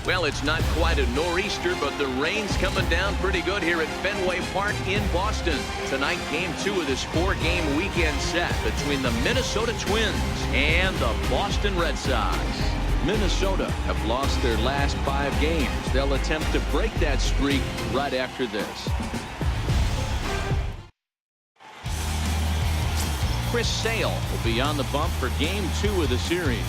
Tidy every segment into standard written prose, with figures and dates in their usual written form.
Well, it's not quite a nor'easter, but the rain's coming down pretty good here at Fenway Park in Boston. Tonight, game 2 of this 4-game weekend set between the Minnesota Twins and the Boston Red Sox. Minnesota have lost their last 5 games. They'll attempt to break that streak right after this. Chris Sale will be on the bump for game 2 of the series.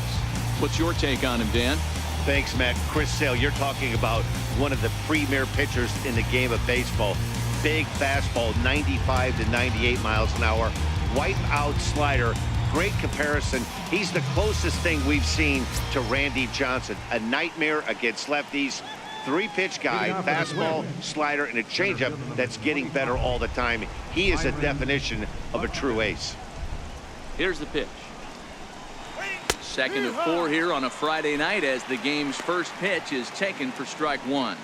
What's your take on him, Dan? Thanks, Matt. Chris Sale, you're talking about one of the premier pitchers in the game of baseball. Big fastball, 95 to 98 miles an hour. Wipe out slider. Great comparison. He's the closest thing we've seen to Randy Johnson. A nightmare against lefties. 3-pitch guy, fastball, slider, and a changeup that's getting better all the time. He is a definition of a true ace. Here's the pitch. Second of 4 here on a Friday night as the game's first pitch is taken for strike 1.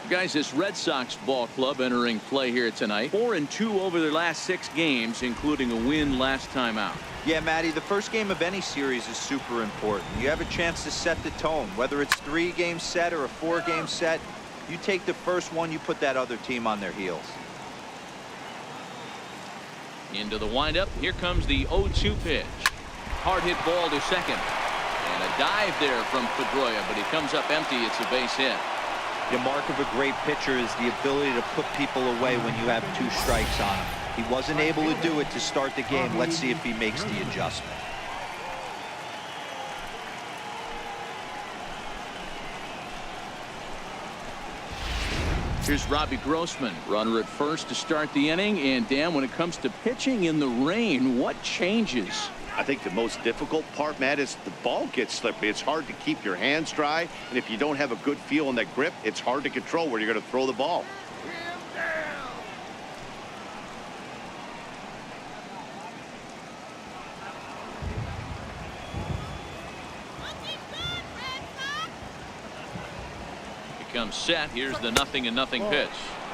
Guys, this Red Sox ball club entering play here tonight. 4-2 over their last 6 games, including a win last time out. Yeah, Matty, the first game of any series is super important. You have a chance to set the tone, whether it's 3-game set or a 4-game set. You take the first one, you put that other team on their heels. Into the windup. Here comes the 0-2 pitch. Hard hit ball to second. And a dive there from Pedroia, but he comes up empty. It's a base hit. The mark of a great pitcher is the ability to put people away when you have 2 strikes on him. He wasn't able to do it to start the game. Let's see if he makes the adjustment. Here's Robbie Grossman, runner at first to start the inning. And Dan, when it comes to pitching in the rain, what changes? I think the most difficult part, Matt, is the ball gets slippery. It's hard to keep your hands dry, and if you don't have a good feel on that grip, it's hard to control where you're going to throw the ball. He comes set. Here's the 0-0 pitch.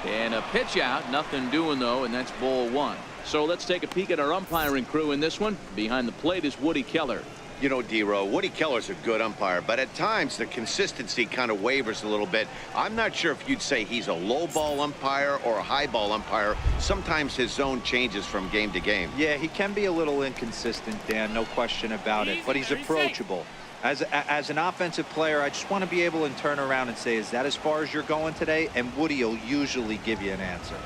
And a pitch out. Nothing doing, though, and that's ball 1. So let's take a peek at our umpiring crew in this one. Behind the plate is Woody Keller. You know, D-Row, Woody Keller's a good umpire, but at times the consistency kind of wavers a little bit. I'm not sure if you'd say he's a low ball umpire or a high ball umpire. Sometimes his zone changes from game to game. Yeah, he can be a little inconsistent, Dan, no question about it, but he's approachable. As an offensive player, I just want to be able to turn around and say, is that as far as you're going today? And Woody will usually give you an answer.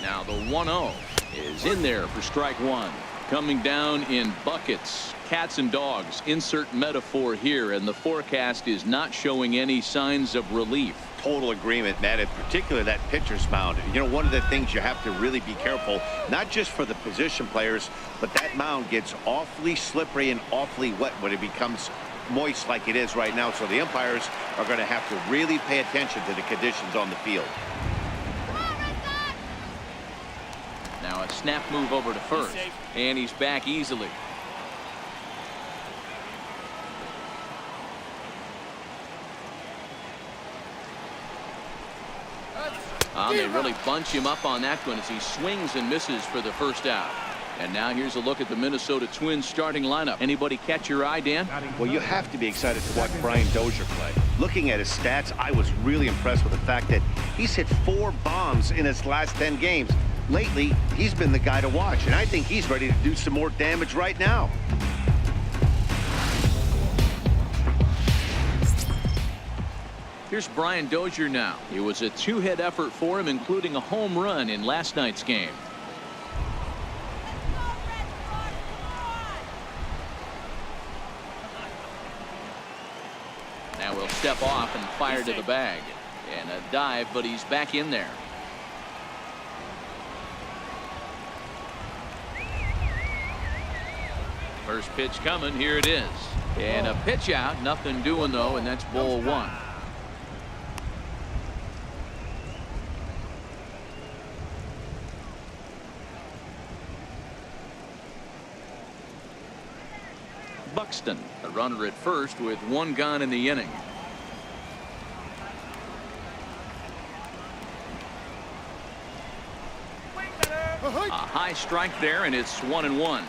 Now the 1-0 is in there for strike 1. Coming down in buckets, cats and dogs, insert metaphor here, and the forecast is not showing any signs of relief. Total agreement, Matt, in particular that pitcher's mound. You know, one of the things you have to really be careful, not just for the position players, but that mound gets awfully slippery and awfully wet when it becomes moist like it is right now. So the umpires are going to have to really pay attention to the conditions on the field. Now a snap move over to first, and he's back easily. They really bunch him up on that one as he swings and misses for the first out. And now here's a look at the Minnesota Twins starting lineup. Anybody catch your eye, Dan? Well, you have to be excited to watch Brian Dozier play. Looking at his stats, I was really impressed with the fact that he's hit 4 bombs in his last 10 games. Lately, he's been the guy to watch, and I think he's ready to do some more damage right now. Here's Brian Dozier now. It was a 2-hit effort for him, including a home run in last night's game. Now we'll step off and fire to the bag. And a dive, but he's back in there. First pitch coming. Here it is. And a pitch out. Nothing doing, though, and that's ball 1. Buxton, a runner at first with 1 gone in the inning. A high strike there, and it's 1-1.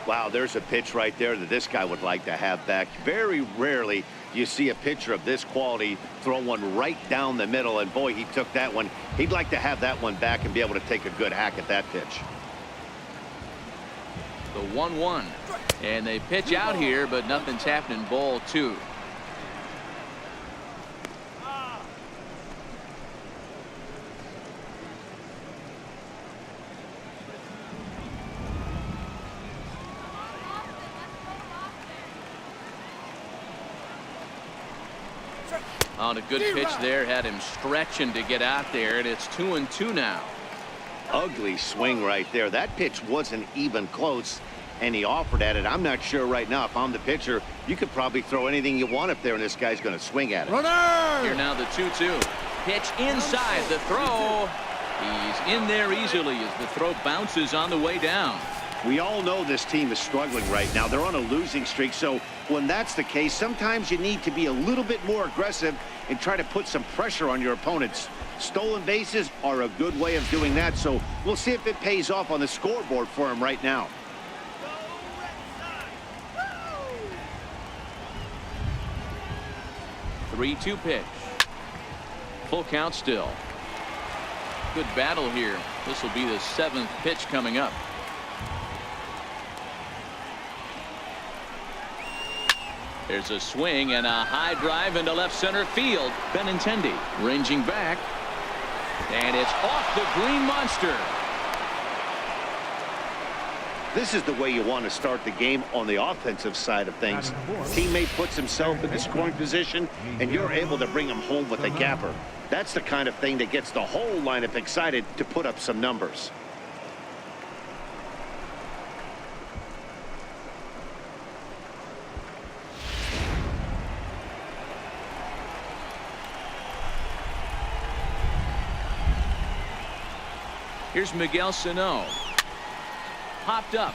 Wow, there's a pitch right there that this guy would like to have back. Very rarely do you see a pitcher of this quality throw one right down the middle, and boy, he took that one. He'd like to have that one back and be able to take a good hack at that pitch. The 1-1. And they pitch out here, but nothing's happening. Ball 2. On a good pitch there, had him stretching to get out there, and it's 2-2 now. Ugly swing right there. That pitch wasn't even close, and he offered at it. I'm not sure right now, if I'm the pitcher, you could probably throw anything you want up there, and this guy's going to swing at it. Runner! Here now the 2-2. Pitch inside, the throw. He's in there easily as the throw bounces on the way down. We all know this team is struggling right now. They're on a losing streak, so when that's the case, sometimes you need to be a little bit more aggressive and try to put some pressure on your opponents. Stolen bases are a good way of doing that, so we'll see if it pays off on the scoreboard for him right now. The 3-2 pitch. Full count still. Good battle here. This will be the 7th pitch coming up. There's a swing and a high drive into left center field. Benintendi ranging back. And it's off the green monster. This is the way you want to start the game on the offensive side of things. Teammate puts himself in the scoring position, and you're able to bring him home with a gapper. That's the kind of thing that gets the whole lineup excited to put up some numbers. Here's Miguel Sano. Popped up.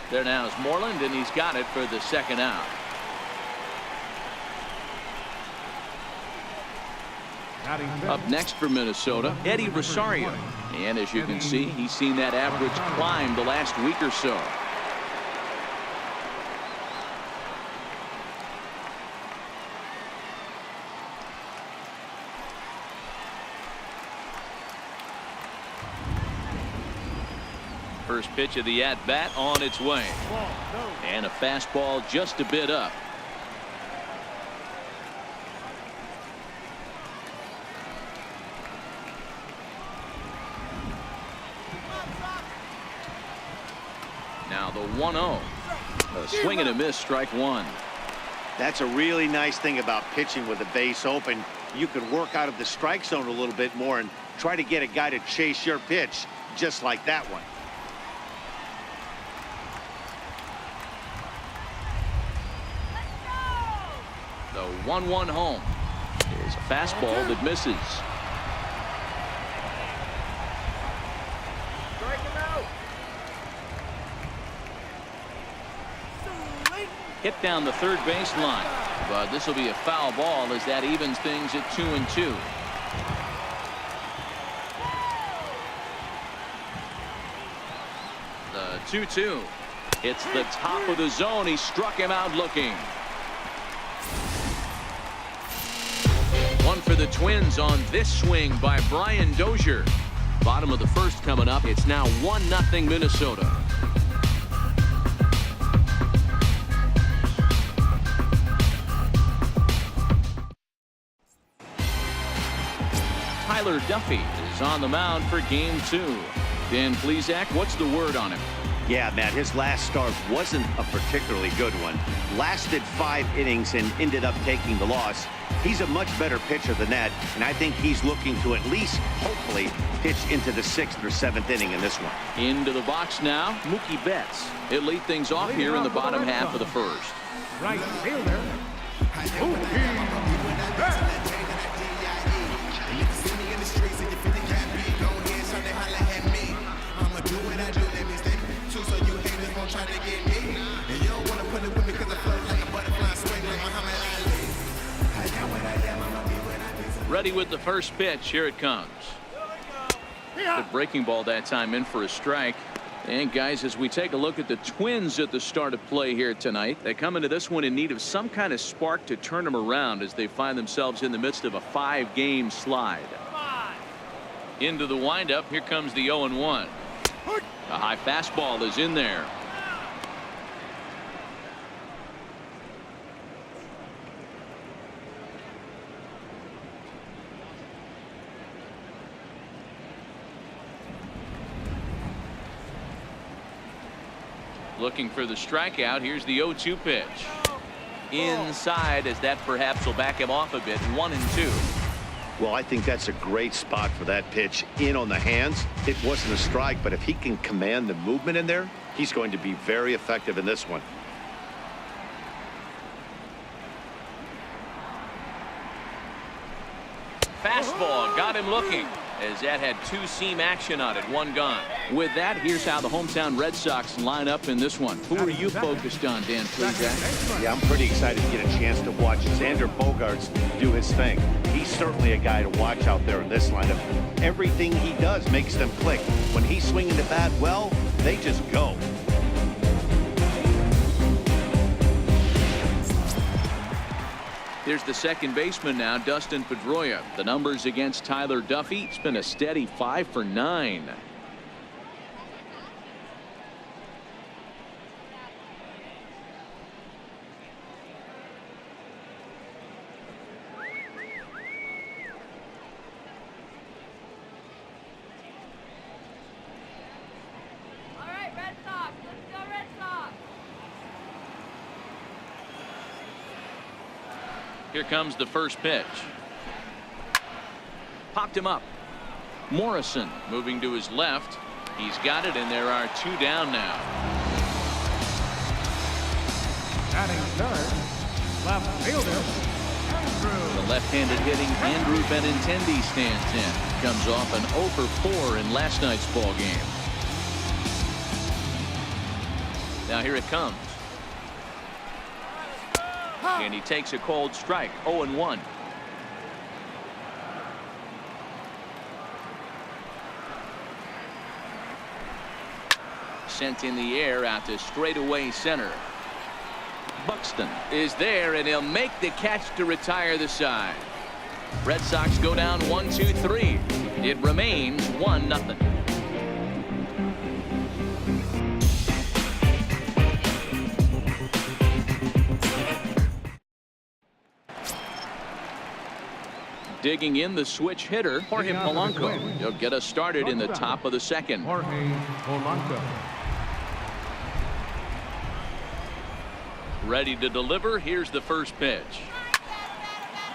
There now is Moreland, and he's got it for the 2nd out. Up next for Minnesota, Eddie Rosario. And as you can see, he's seen that average climb the last week or so. First pitch of the at-bat on its way. And a fastball just a bit up. Now the 1-0. A swing and a miss, strike 1. That's a really nice thing about pitching with the base open. You can work out of the strike zone a little bit more and try to get a guy to chase your pitch just like that one. The 1-1 home. Here's a fastball that misses. Strike him out. Hit down the third baseline, but this will be a foul ball as that evens things at 2-2. The 2-2. It's the top of the zone. He struck him out looking. One for the Twins on this swing by Brian Dozier. Bottom of the 1st coming up. It's now 1-0 Minnesota. Tyler Duffy is on the mound for game 2. Dan Plesac, what's the word on him? Yeah, Matt, his last start wasn't a particularly good one. Lasted 5 innings and ended up taking the loss. He's a much better pitcher than that, and I think he's looking to at least, hopefully, pitch into the 6th or 7th inning in this one. Into the box now, Mookie Betts. He'll lead things off here in the bottom half of the 1st. Right fielder. Mookie Betts. Ready with the first pitch. Here it comes. The breaking ball that time in for a strike. And guys, as we take a look at the Twins at the start of play here tonight, they come into this one in need of some kind of spark to turn them around as they find themselves in the midst of a 5-game slide. Into the windup. Here comes the 0-1. A high fastball is in there. Looking for the strikeout. Here's the 0-2 pitch. Inside, as that perhaps will back him off a bit. 1-2. Well, I think that's a great spot for that pitch. In on the hands. It wasn't a strike, but if he can command the movement in there, he's going to be very effective in this one. Fastball got him looking, as that had 2-seam action on it. 1 gone. With that, here's how the hometown Red Sox line up in this one. Who are you focused on, Dan Plesac? Yeah, I'm pretty excited to get a chance to watch Xander Bogaerts do his thing. He's certainly a guy to watch out there in this lineup. Everything he does makes them click. When he's swinging the bat well, they just go. Here's the second baseman now, Dustin Pedroia. The numbers against Tyler Duffy. It's been a steady 5 for 9. All right, Red Sox. Let's go, Red Sox. Here comes the first pitch. Popped him up. Morrison moving to his left. He's got it, and there are 2 down now. Batting third, left fielder, Andrew. The left-handed hitting Andrew Benintendi stands in. Comes off an 0 for 4 in last night's ball game. Now here it comes. And he takes a cold strike. 0-1. Sent in the air out to straightaway center. Buxton is there, and he'll make the catch to retire the side. Red Sox go down 1-2-3. It remains 1-0. Digging in the switch hitter, Jorge Polanco. He'll get us started in the top of the second. Jorge Polanco. Ready to deliver. Here's the first pitch.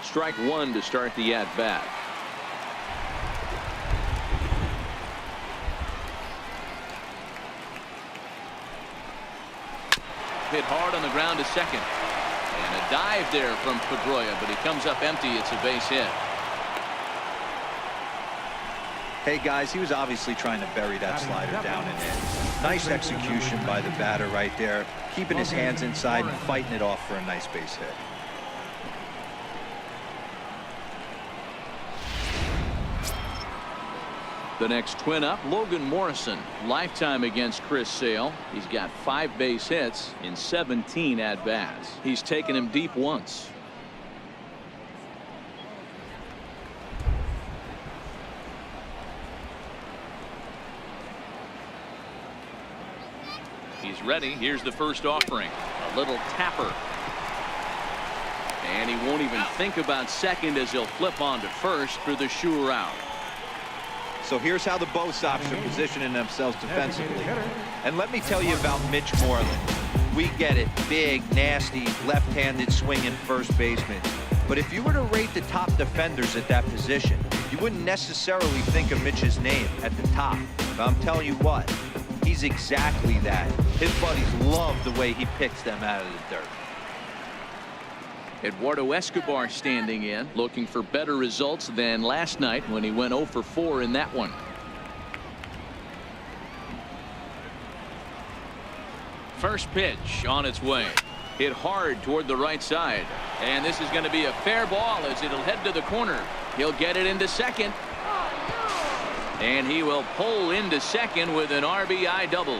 Strike 1 to start the at-bat. Hit hard on the ground to second. And a dive there from Pedroia, but he comes up empty. It's a base hit. Hey guys, he was obviously trying to bury that slider down and in. Nice execution by the batter right there, keeping his hands inside and fighting it off for a nice base hit. The next twin up, Logan Morrison. Lifetime against Chris Sale. He's got 5 base hits in 17 at-bats. He's taken him deep once. He's ready. Here's the first offering. A little tapper. And he won't even think about second as he'll flip on to first for the sure out. So here's how the BOS are positioning themselves defensively. And let me tell you about Mitch Moreland. We get it. Big, nasty, left-handed swinging first baseman. But if you were to rate the top defenders at that position, you wouldn't necessarily think of Mitch's name at the top. But I'm telling you what, he's exactly that. His buddies love the way he picks them out of the dirt. Eduardo Escobar standing in, looking for better results than last night when he went 0 for 4 in that one. First pitch on its way. Hit hard toward the right side. And this is going to be a fair ball as it'll head to the corner. He'll get it into second. And he will pull into second with an RBI double.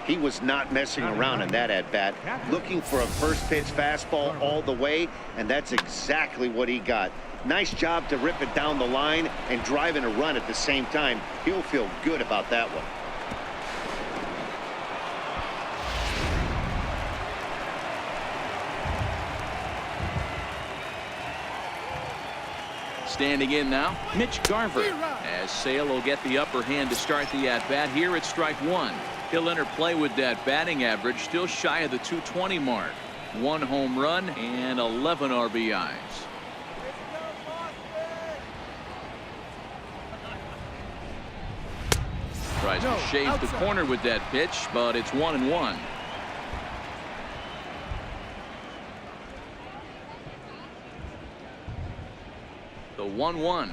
He was not messing around in that at-bat, looking for a first-pitch fastball all the way, and that's exactly what he got. Nice job to rip it down the line and drive in a run at the same time. He'll feel good about that one. Standing in now, Mitch Garver, as Sale will get the upper hand to start the at-bat here at strike one. He'll enter play with that batting average still shy of the 220 mark. 1 home run and 11 RBIs. Tries to shave the corner with that pitch, but it's 1-1. The 1-1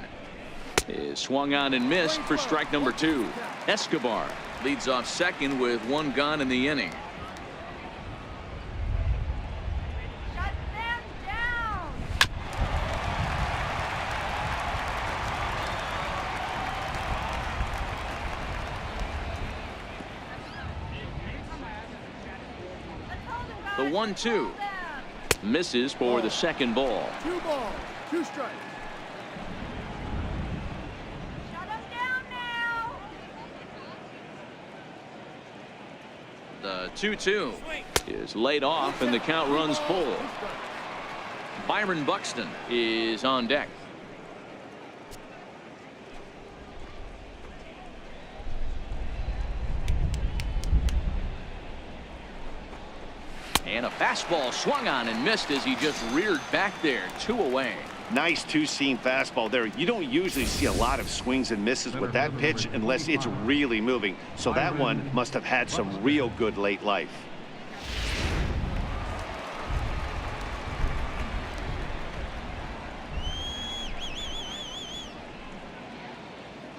is swung on and missed for strike number 2. Escobar leads off second with 1 gone in the inning. Shut them down. The 1-2 misses for the second ball. 2 balls, 2 strikes. Shut them down now. The 2-2 is laid off and the count runs full. Byron Buxton is on deck. And a fastball swung on and missed as he just reared back there. 2 away. Nice two-seam fastball there. You don't usually see a lot of swings and misses with that pitch unless it's really moving. So that one must have had some real good late life.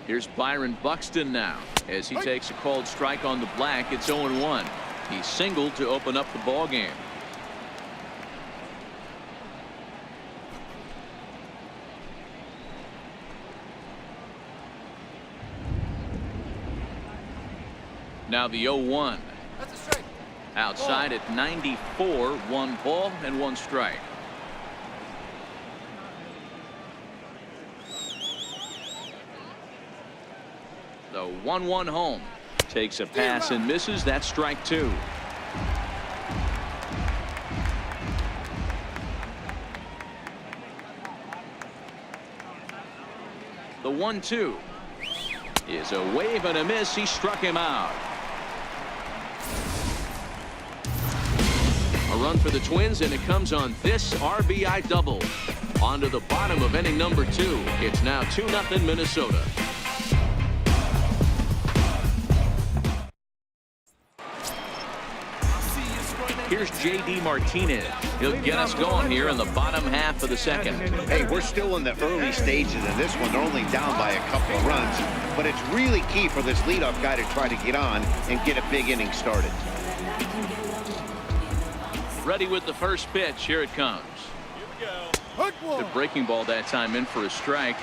Here's Byron Buxton now as he takes a called strike on the black. It's 0-1. He singled to open up the ball game. Now the 0-1. That's a strike. Outside at 94, 1 ball and 1 strike. The 1-1 home. Takes a pass and misses. That's strike 2. The 1-2 is a wave and a miss. He struck him out. A run for the Twins, and it comes on this RBI double. On to the bottom of inning number 2. It's now 2-0 Minnesota. Here's J.D. Martinez. He'll get us going here in the bottom half of the second. Hey, we're still in the early stages of this one. They're only down by a couple of runs, but it's really key for this leadoff guy to try to get on and get a big inning started. Ready with the first pitch. Here it comes. The breaking ball that time in for a strike.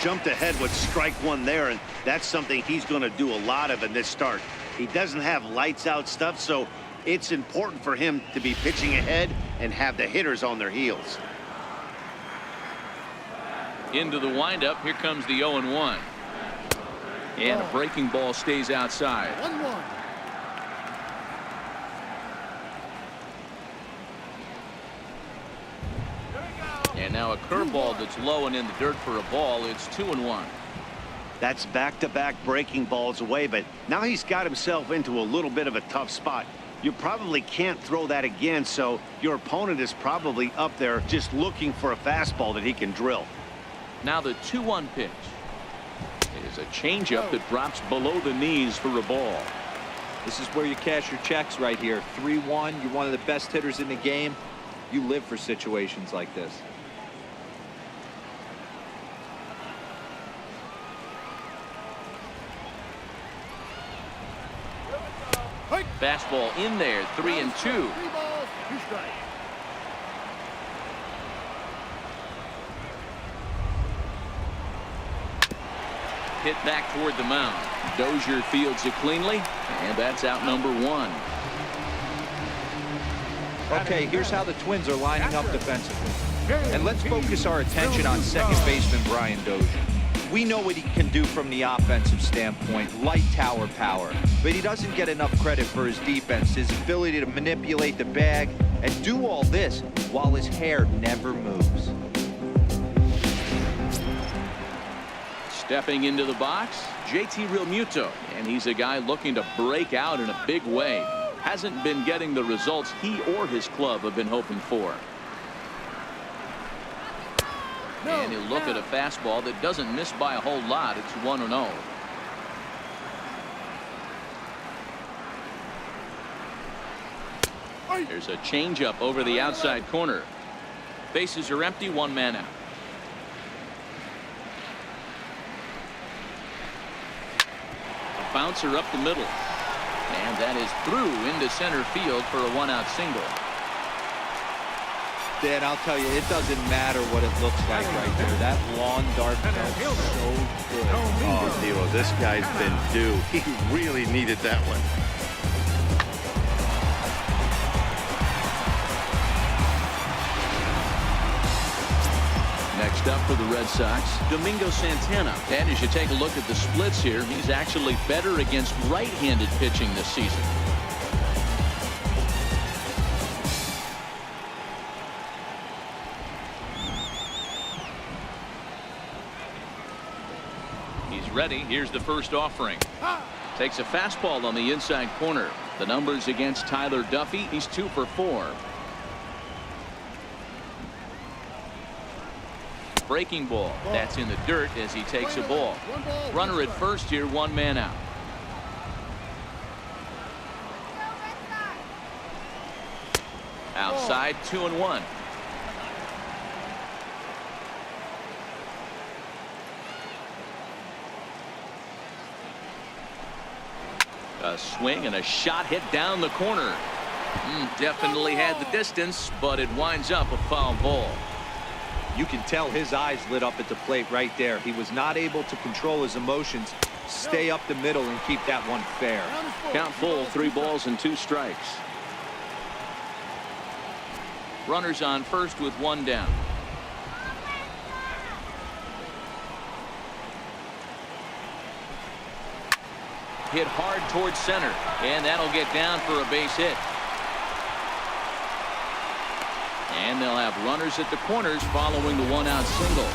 Jumped ahead with strike 1 there, and that's something he's going to do a lot of in this start. He doesn't have lights out stuff, so it's important for him to be pitching ahead and have the hitters on their heels. Into the windup. Here comes the 0-1. And a breaking ball stays outside. 1-1. And now a curveball that's low and in the dirt for a ball. It's 2-1. That's back-to-back breaking balls away, but now he's got himself into a little bit of a tough spot. You probably can't throw that again, so your opponent is probably up there just looking for a fastball that he can drill. Now the 2-1 pitch is a changeup that drops below the knees for a ball. This is where you cash your checks right here. 3-1. You're one of the best hitters in the game. You live for situations like this. Fastball in there. 3-2. 3 balls, 2 strikes. hit back toward the mound. Dozier fields it cleanly, and that's out number 1. Okay, here's how the Twins are lining up defensively. And let's focus our attention on second baseman Brian Dozier. We know what he can do from the offensive standpoint, light tower power. But he doesn't get enough credit for his defense, his ability to manipulate the bag, and do all this while his hair never moves. Stepping into the box, JT Realmuto, and he's a guy looking to break out in a big way. Hasn't been getting the results he or his club have been hoping for. And he'll look at a fastball that doesn't miss by a whole lot. It's 1-0. There's a changeup over the outside corner. Bases are empty, 1 man out. A bouncer up the middle. And that is through into center field for a 1-out single. Dan, I'll tell you, it doesn't matter what it looks like right there. That lawn dart felt so good. Oh, Theo, this guy's been due. He really needed that one. Next up for the Red Sox, Domingo Santana. And as you take a look at the splits here, he's actually better against right-handed pitching this season. He's ready. Here's the first offering. Takes a fastball on the inside corner. The numbers against Tyler Duffy. He's 2 for 4. Breaking ball. That's in the dirt as he takes a ball. Runner at first here, 1 man out. Outside, 2-1. A swing and a shot hit down the corner. Definitely had the distance, but it winds up a foul ball. You can tell his eyes lit up at the plate right there. He was not able to control his emotions, stay up the middle, and keep that one fair. Count full, 3 balls and 2 strikes. Runners on first with 1 down. Hit hard towards center, and that'll get down for a base hit. And they'll have runners at the corners following the 1-out single.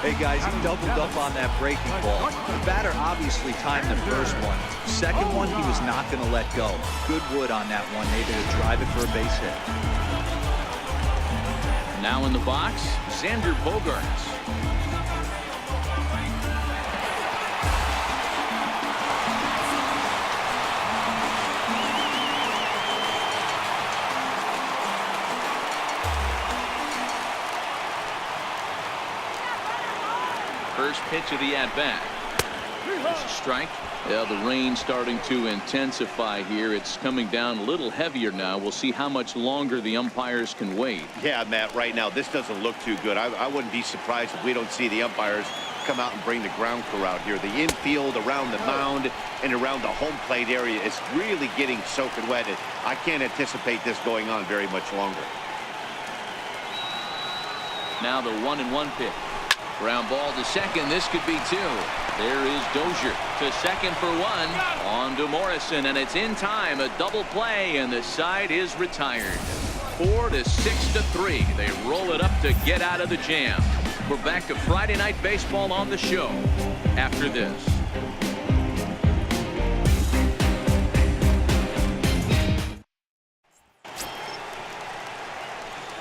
Hey guys, he doubled up on that breaking ball. The batter obviously timed the first one. Second one, he was not going to let go. Good wood on that one, able to drive it for a base hit. Now in the box, Xander Bogaerts. First pitch of the at-bat. There's a strike. Yeah, the rain starting to intensify here. It's coming down a little heavier now. We'll see how much longer the umpires can wait. Yeah, Matt, right now, this doesn't look too good. I wouldn't be surprised if we don't see the umpires come out and bring the ground crew out here. The infield, around the mound, and around the home plate area is really getting soaking wet. I can't anticipate this going on very much longer. Now the 1-1 pitch. Ground ball to second. This could be 2. There is Dozier to second for 1. On to Morrison, and it's in time. A double play, and the side is retired. 4-6-3. They roll it up to get out of the jam. We're back to Friday Night Baseball on the show after this.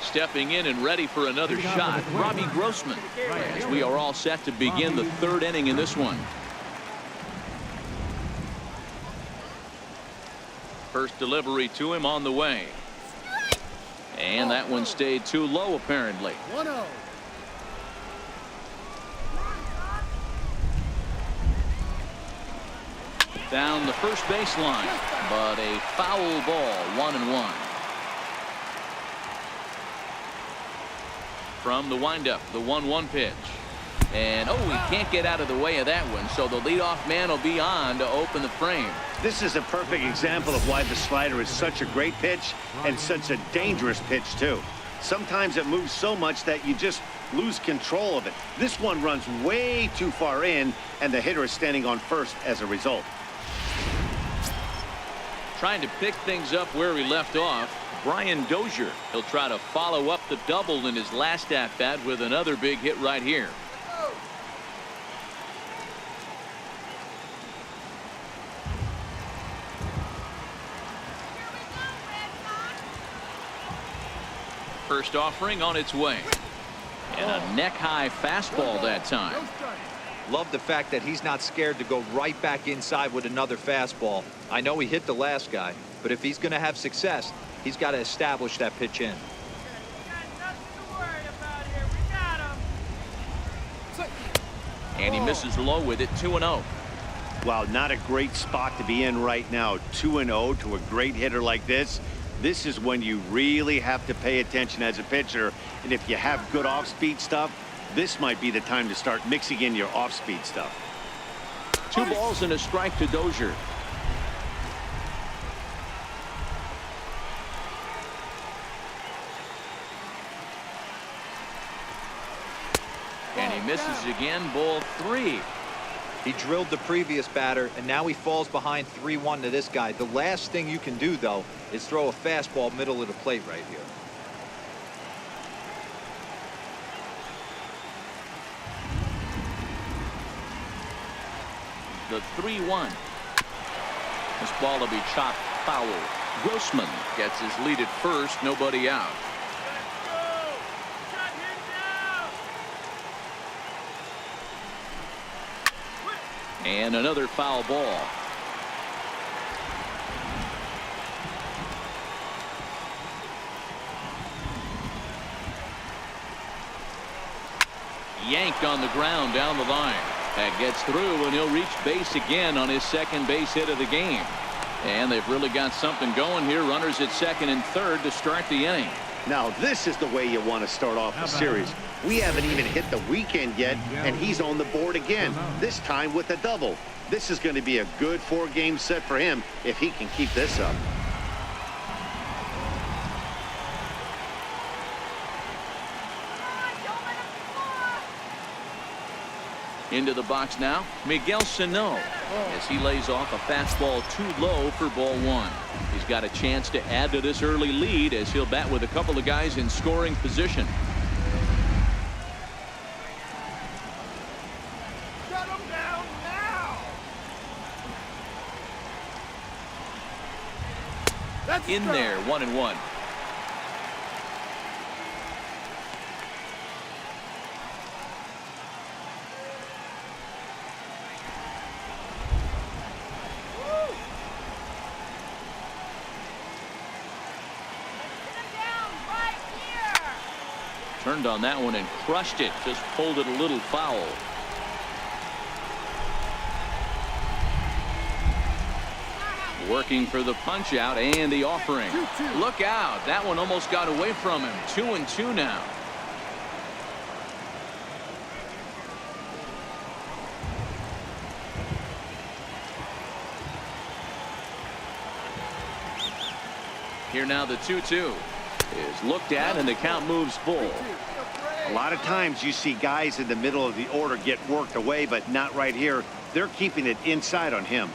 Stepping in and ready for another shot, Robbie Grossman, as we are all set to begin the 3rd inning in this one. First delivery to him on the way. And that one stayed too low, apparently. 1-0. Down the first baseline, but a foul ball, 1-1. From the windup, the 1-1 pitch. And, oh, he can't get out of the way of that one, so the leadoff man will be on to open the frame. This is a perfect example of why the slider is such a great pitch and such a dangerous pitch, too. Sometimes it moves so much that you just lose control of it. This one runs way too far in, and the hitter is standing on first as a result. Trying to pick things up where we left off, Brian Dozier. He'll try to follow up the double in his last at-bat with another big hit right here. First offering on its way. And a neck-high fastball that time. Love the fact that he's not scared to go right back inside with another fastball. I know he hit the last guy, but if he's going to have success, he's got to establish that pitch in. And he misses low with it, 2-0. Wow, not a great spot to be in right now. 2-0 to a great hitter like this. This is when you really have to pay attention as a pitcher. And if you have good off-speed stuff, this might be the time to start mixing in your off-speed stuff. 2 balls and a strike to Dozier. And he misses again, ball 3. He drilled the previous batter, and now he falls behind 3-1 to this guy. The last thing you can do, though, is throw a fastball middle of the plate right here. The 3-1. This ball will be chopped foul. Grossman gets his lead at first, nobody out. And another foul ball. Yanked on the ground down the line. That gets through, and he'll reach base again on his second base hit of the game. And they've really got something going here. Runners at second and third to start the inning. Now this is the way you want to start off the series. We haven't even hit the weekend yet, and he's on the board again, this time with a double. This is going to be a good 4-game set for him if he can keep this up. Into the box now, Miguel Sano, as he lays off a fastball too low for ball 1. He's got a chance to add to this early lead as he'll bat with a couple of guys in scoring position. Shut him down now. That's In there, 1-1. Turned on that one and crushed it. Just pulled it a little foul. Working for the punch out and the offering. Look out. That one almost got away from him. 2-2 now. Here now the 2-2 is looked at, and the count moves full. A lot of times you see guys in the middle of the order get worked away, but not right here. They're keeping it inside on him.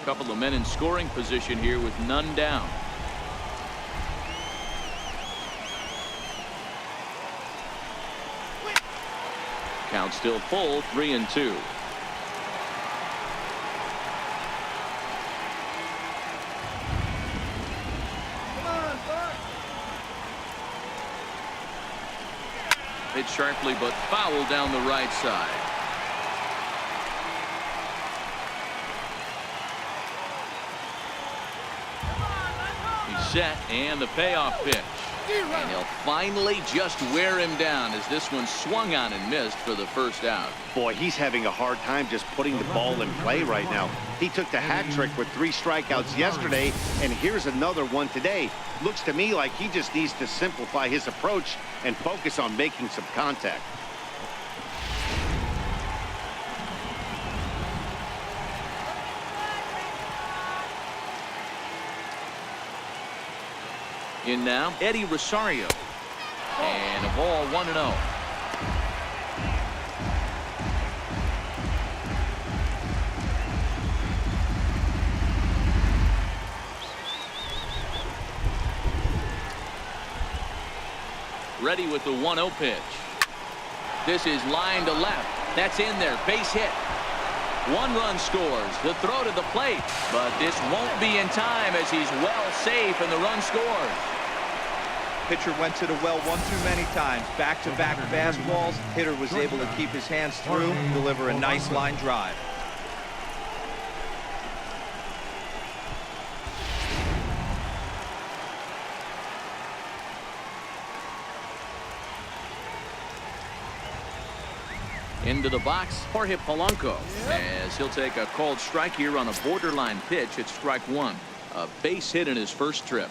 A couple of men in scoring position here with none down. Count still full, 3-2. Hit sharply, but foul down the right side. He's set, and the payoff pitch. And he'll finally just wear him down as this one swung on and missed for the first out. Boy, he's having a hard time just putting the ball in play right now. He took the hat trick with 3 strikeouts yesterday, and here's another one today. Looks to me like he just needs to simplify his approach and focus on making some contact. In now, Eddie Rosario. And a ball 1-0. Ready with the 1-0 pitch. This is line to left. That's in there. Base hit. 1 run scores. The throw to the plate. But this won't be in time as he's well safe and the run scores. Pitcher went to the well one too many times. Back-to-back fastballs. Hitter was able to keep his hands through, deliver a nice line drive. Into the box, Jorge Polanco, as he'll take a called strike here on a borderline pitch at strike 1. A base hit in his first trip.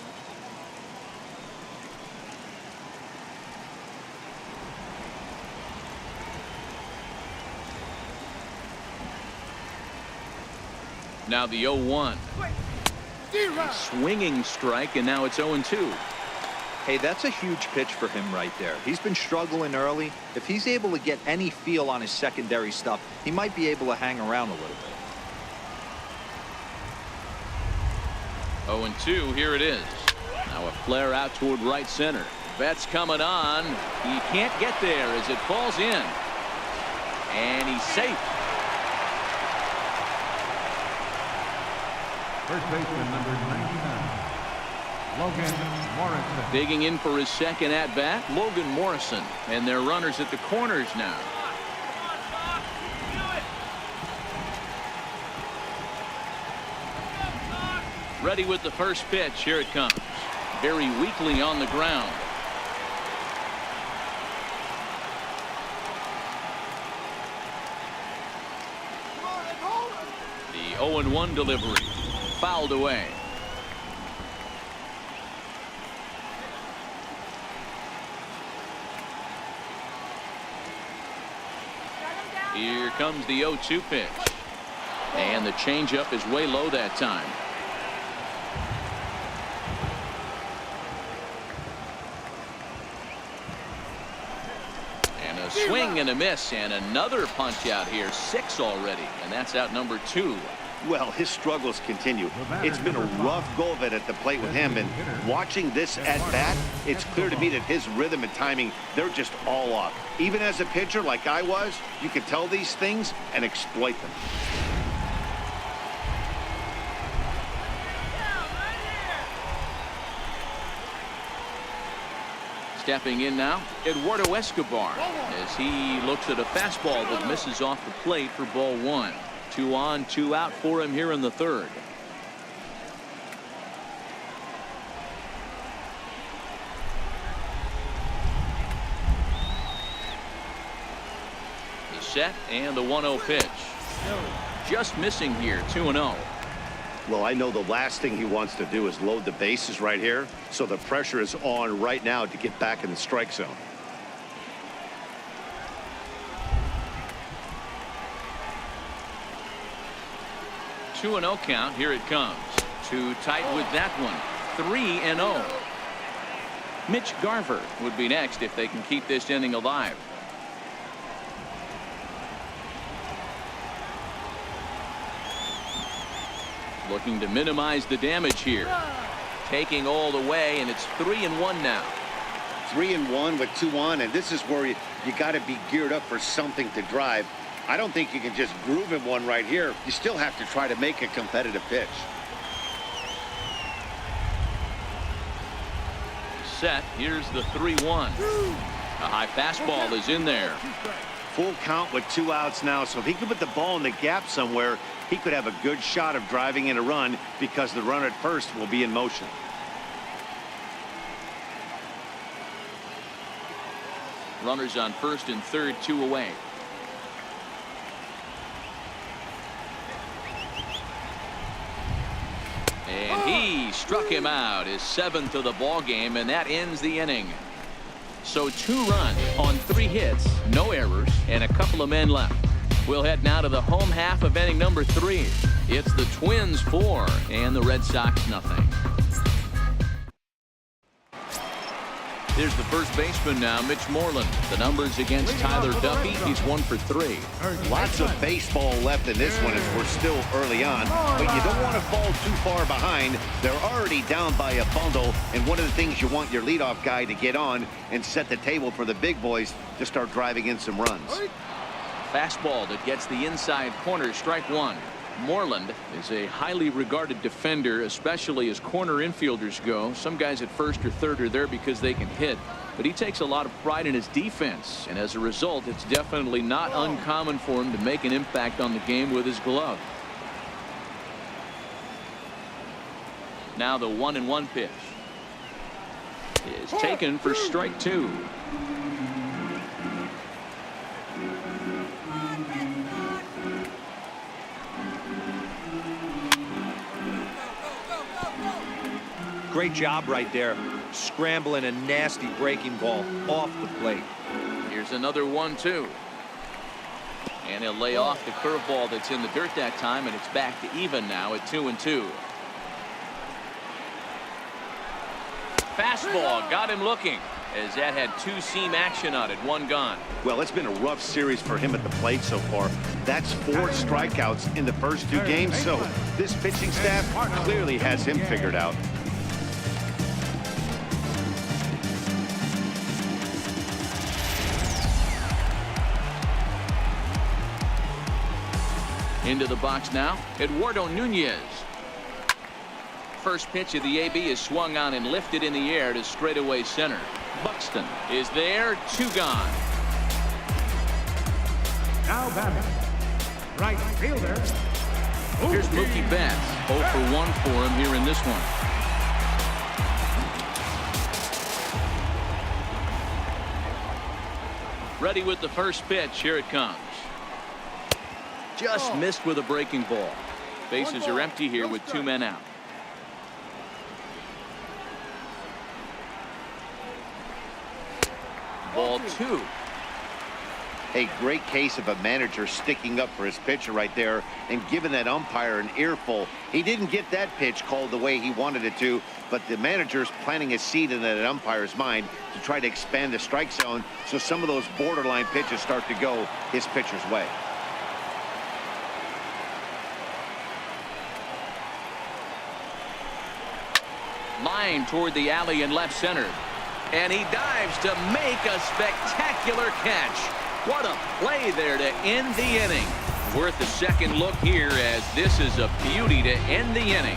Now the 0-1. Swinging strike, and now it's 0-2. Hey, that's a huge pitch for him right there. He's been struggling early. If he's able to get any feel on his secondary stuff, he might be able to hang around a little bit. 0-2, here it is. Now a flare out toward right center. Betts coming on. He can't get there as it falls in. And he's safe. First baseman number 99. Logan Morrison. Digging in for his second at-bat, Logan Morrison. And their runners at the corners now. Ready with the first pitch. Here it comes. Very weakly on the ground. The 0-1 delivery. Fouled away. Here comes the 0-2 pitch. And the changeup is way low that time. And a swing and a miss, and another punch out here. 6 already, and that's out number 2. Well, his struggles continue. It's been a rough go of it at the plate with him, and watching this at bat, it's clear to me that his rhythm and timing, they're just all off. Even as a pitcher like I was, you can tell these things and exploit them. Stepping in now, Eduardo Escobar, as he looks at a fastball that misses off the plate for ball 1. 2 on, 2 out for him here in the third. The set and the 1-0 pitch. Just missing here, 2-0. Well, I know the last thing he wants to do is load the bases right here, so the pressure is on right now to get back in the strike zone. 2-0 count. Here it comes. Too tight with that one. 3-0. Mitch Garver would be next if they can keep this inning alive. Looking to minimize the damage here. Taking all the way, and it's 3-1 now. 3-1 with 2 on, and this is where you got to be geared up for something to drive. I don't think you can just groove in one right here. You still have to try to make a competitive pitch. Set. Here's the 3-1. A high fastball is in there. Full count with 2 outs now, so if he could put the ball in the gap somewhere, he could have a good shot of driving in a run because the runner at first will be in motion. Runners on first and third, 2 away. And he struck him out, his 7th of the ball game, and that ends the inning. So 2 runs on 3 hits, no errors, and a couple of men left. We'll head now to the home half of inning number 3. It's the Twins 4 and the Red Sox nothing. Here's the first baseman now, Mitch Moreland. The numbers against Tyler Duffy. He's 1 for 3. Lots of baseball left in this one as we're still early on, but you don't want to fall too far behind. They're already down by a bundle, and one of the things you want your leadoff guy to get on and set the table for the big boys to start driving in some runs. Fastball that gets the inside corner, strike 1. Moreland is a highly regarded defender, especially as corner infielders go. Some guys at first or third are there because they can hit, but he takes a lot of pride in his defense, and as a result, it's definitely not uncommon for him to make an impact on the game with his glove. Now the 1-1 pitch is taken for strike 2. Great job right there, scrambling a nasty breaking ball off the plate. Here's another 1-2. And he'll lay off the curveball that's in the dirt that time, and it's back to even now at 2-2. Fastball got him looking, as that had 2-seam action on it. 1 gone. Well, it's been a rough series for him at the plate so far. That's 4 strikeouts in the first 2 games, so this pitching staff clearly has him figured out. Into the box now, Eduardo Nunez. First pitch of the AB is swung on and lifted in the air to straightaway center. Buxton is there, 2 gone. Now batting, right fielder. Here's Mookie Betts, 0 for 1 for him here in this one. Ready with the first pitch. Here it comes. Just missed with a breaking ball. Bases are empty here with 2 men out. Ball 2. A great case of a manager sticking up for his pitcher right there and giving that umpire an earful. He didn't get that pitch called the way he wanted it to, but the manager's planting a seed in that umpire's mind to try to expand the strike zone so some of those borderline pitches start to go his pitcher's way. Line toward the alley in left center. And he dives to make a spectacular catch. What a play there to end the inning. Worth a second look here, as this is a beauty to end the inning.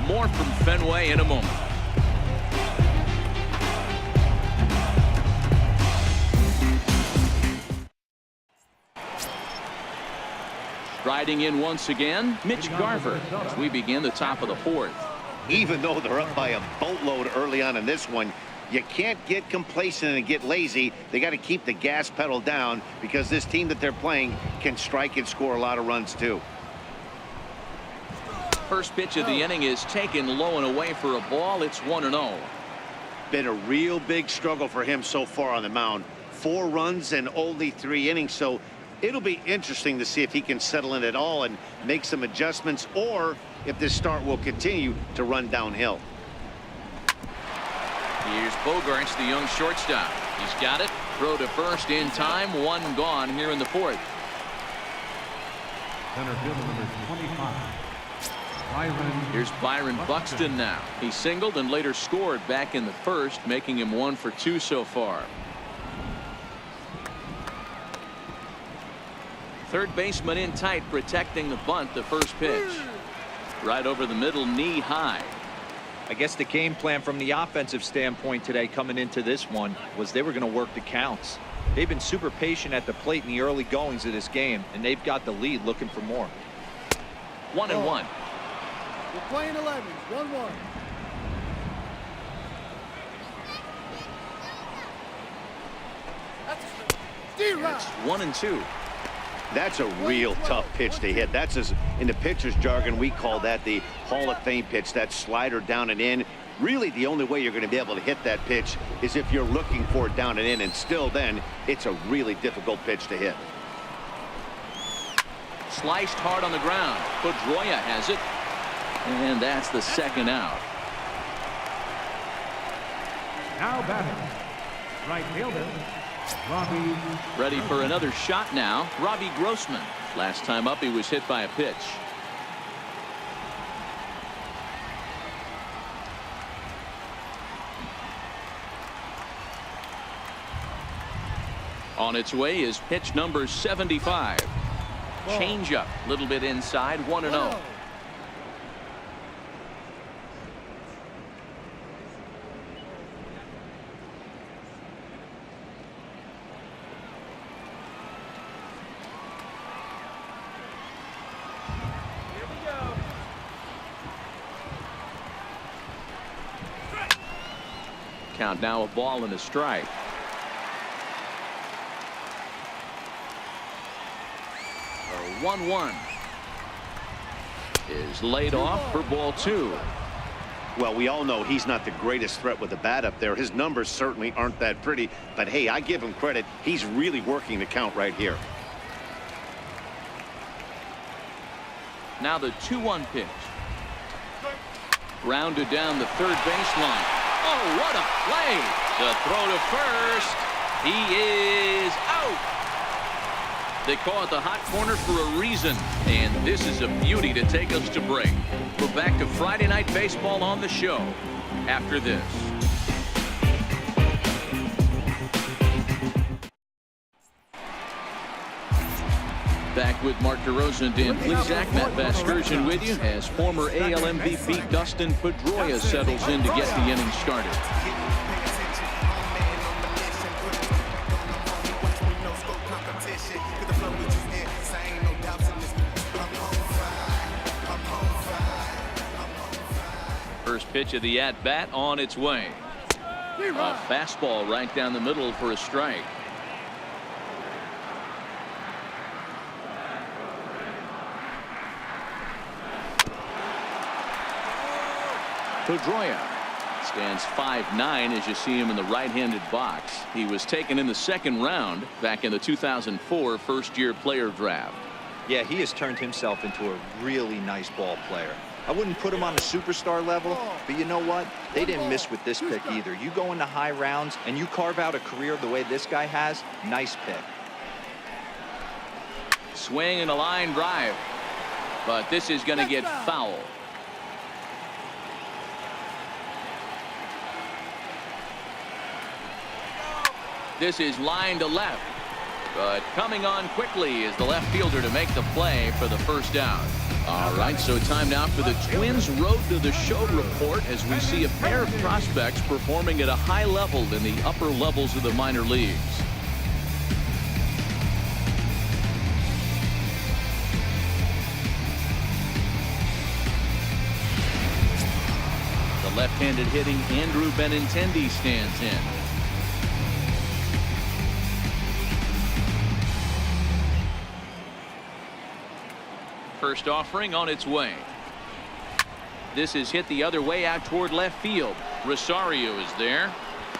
More from Fenway in a moment. Riding in once again, Mitch Garver, as we begin the top of the 4th. Even though they're up by a boatload early on in this one, you can't get complacent and get lazy. They got to keep the gas pedal down, because this team that they're playing can strike and score a lot of runs too. First pitch of the inning is taken low and away for a ball. It's 1-0. Been a real big struggle for him so far on the mound. 4 runs and only 3 innings, so it'll be interesting to see if he can settle in at all and make some adjustments, or if this start will continue to run downhill. Here's Bogarts, the young shortstop. He's got it. Throw to first in time. 1 gone here in the 4th. Center fielder number 25. Here's Byron Buxton now. He singled and later scored back in the 1st, making him 1 for 2 so far. Third baseman in tight, protecting the bunt. The first pitch. Right over the middle, knee high. I guess the game plan from the offensive standpoint today coming into this one was they were going to work the counts. They've been super patient at the plate in the early goings of this game, and they've got the lead, looking for more. 1-1. We're playing 11. 1-1. It's 1-2. That's a real tough pitch to hit. That's, as in the pitcher's jargon, we call that the Hall of Fame pitch. That slider down and in. Really, the only way you're going to be able to hit that pitch is if you're looking for it down and in, and still then it's a really difficult pitch to hit. Sliced hard on the ground. Pedroia has it, and that's the 2nd out. Now batting, Right fielder, Robbie. Ready for another shot now. Robbie Grossman. Last time up, he was hit by a pitch. On its way is pitch number 75. Changeup, a little bit inside, 1-0. Count now, a ball and a strike. A 1-1 is laid off for ball 2. Well, we all know he's not the greatest threat with the bat up there. His numbers certainly aren't that pretty, but hey, I give him credit. He's really working the count right here. Now the 2-1 pitch. Grounded down the third baseline. Oh, what a play! The throw to first. He is out. They call it the hot corner for a reason, and this is a beauty to take us to break. We're back to Friday Night Baseball on the show after this. Back with Mark DeRosa and Dan Plesac. Matt Vasgersian with you as former AL MVP Dustin Pedroia settles in to get the inning started. First pitch of the at-bat on its way. A fastball right down the middle for a strike. Pedroia stands 5'9" as you see him in the right-handed box. He was taken in the second round back in the 2004 first-year player draft. Yeah, he has turned himself into a really nice ball player. I wouldn't put him on the superstar level, but you know what? They didn't miss with this pick either. You go into high rounds and you carve out a career the way this guy has, nice pick. Swing and a line drive, but this is going to get foul. This is line to left, but coming on quickly is the left fielder to make the play for the first out. All right, so time now for the Twins Road to the Show report as we see a pair of prospects performing at a high level in the upper levels of the minor leagues. The left-handed hitting Andrew Benintendi stands in. First offering on its way. This is hit the other way out toward left field. Rosario is there,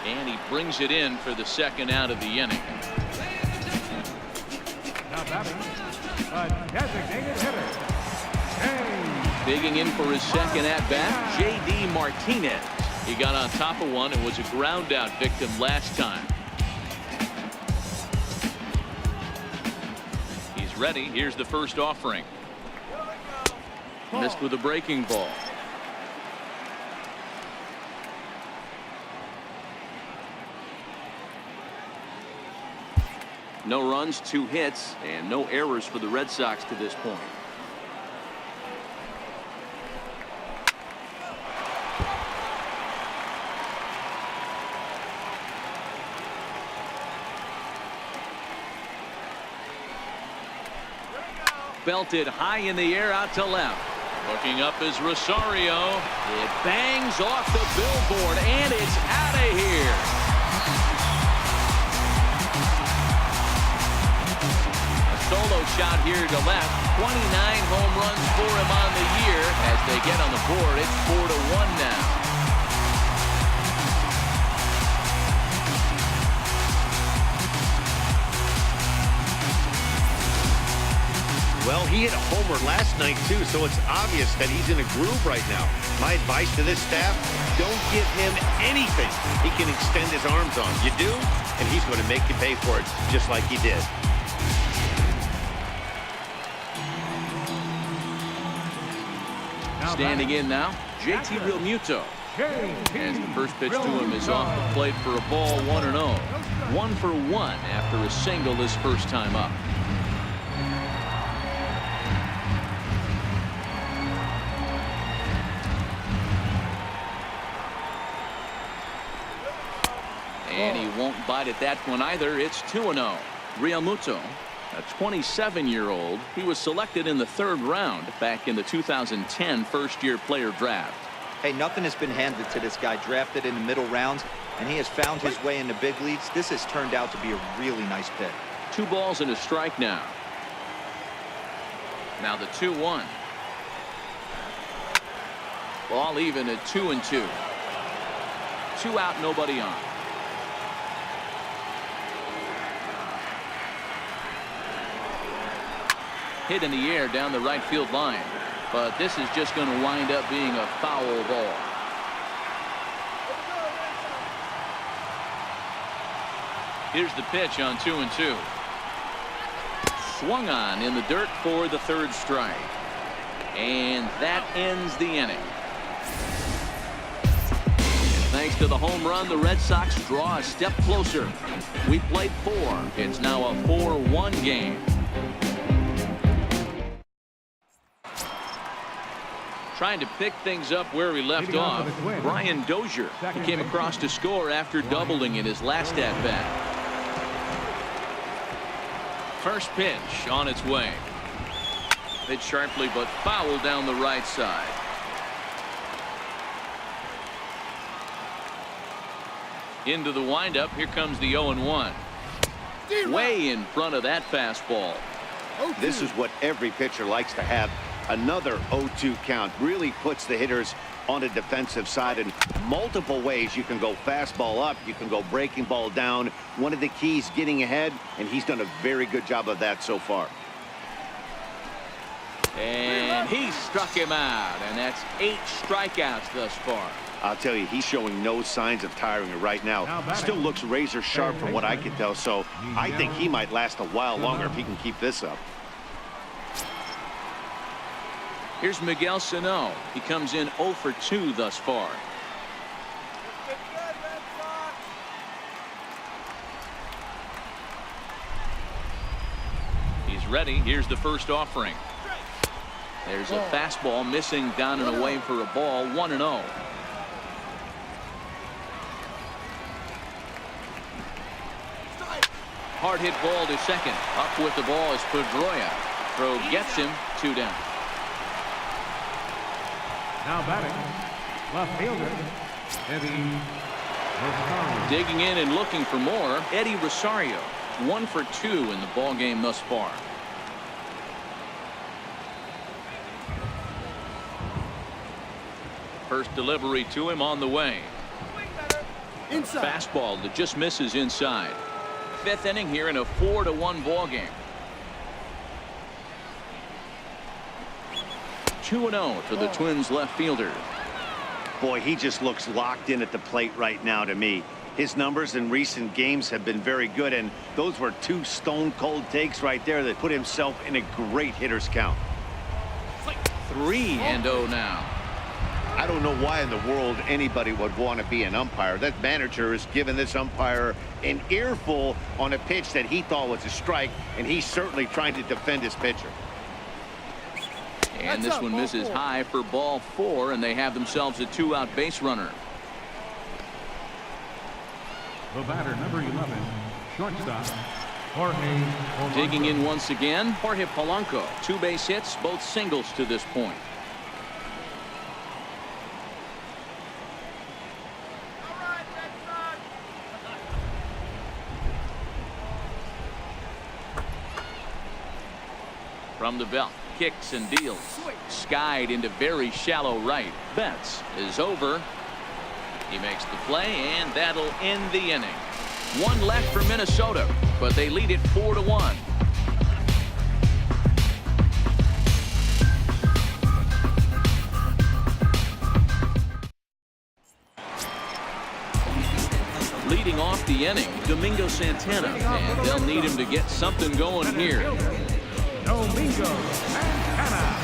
and he brings it in for the second out of the inning. Now batting, a designated hitter. Digging in for his second at-bat, J.D. Martinez. He got on top of one and was a ground-out victim last time. He's ready. Here's the first offering. Missed with a breaking ball. No runs, 2 hits, and no errors for the Red Sox to this point. Belted high in the air out to left. Looking up is Rosario. It bangs off the billboard, and it's out of here. A solo shot here to left. 29 home runs for him on the year. As they get on the board, it's 4-1 now. Well, he He hit a homer last night, too, so it's obvious that he's in a groove right now. My advice to this staff, don't give him anything he can extend his arms on. You do, and he's going to make you pay for it, just like he did. Standing in now, JT Realmuto. As the first pitch to him is off the plate for a ball, 1-0. 1 for 1 after a single his first time up. And he won't bite at that one either. It's 2-0. Realmuto, a 27-year-old. He was selected in the 3rd round back in the 2010 first-year player draft. Hey, nothing has been handed to this guy. Drafted in the middle rounds, and he has found his way in the big leagues. This has turned out to be a really nice pick. 2 balls and a strike now. Now the 2-1. Ball even at 2-2. 2 out, nobody on. Hit in the air down the right field line. But this is just going to wind up being a foul ball. Here's the pitch on 2-2. Swung on in the dirt for the 3rd strike. And that ends the inning. And thanks to the home run, the Red Sox draw a step closer. We played 4. It's now a 4-1 game. Trying to pick things up where we left off. Brian Dozier came across to score after doubling in his last at-bat. First pitch on its way. Hit sharply but foul down the right side. Into the windup. Here comes the 0-1. Way in front of that fastball. This is what every pitcher likes to have. Another 0-2 count really puts the hitters on the defensive side in multiple ways. You can go fastball up, you can go breaking ball down. One of the keys, getting ahead, and he's done a very good job of that so far. And he struck him out, and that's 8 strikeouts thus far. I'll tell you, he's showing no signs of tiring right now. Still looks razor sharp from what I can tell, so I think he might last a while longer if he can keep this up. Here's Miguel Sano. He comes in 0 for 2 thus far. He's ready. Here's the first offering. There's a fastball missing down and away for a ball. 1-0. Hard hit ball to second. Up with the ball is Pedroia. Throw gets him. 2 down. Now batting, left fielder, Eddie Rosario. Digging in and looking for more, Eddie Rosario. 1 for 2 in the ball game thus far. First delivery to him on the way. Inside. Fastball that just misses inside. 5th inning here in a 4-1 ball game. 2-0 to the Twins left fielder. Boy, he just looks locked in at the plate right now to me. His numbers in recent games have been very good, and those were 2 stone-cold takes right there that put himself in a great hitter's count. 3-0 now. I don't know why in the world anybody would want to be an umpire. That manager is giving this umpire an earful on a pitch that he thought was a strike, and he's certainly trying to defend his pitcher. And this one misses high for ball 4, and they have themselves a 2-out base runner. The batter, number 11, shortstop, Jorge Polanco. Digging in once again, Jorge Polanco. 2 base hits, both singles to this point. From the belt. Kicks and deals. Skied into very shallow right. Betts is over. He makes the play, and that'll end the inning. 1 left for Minnesota, but they lead it 4-1. Leading off the inning, Domingo Santana, and they'll need him to get something going here. Domingo Santana.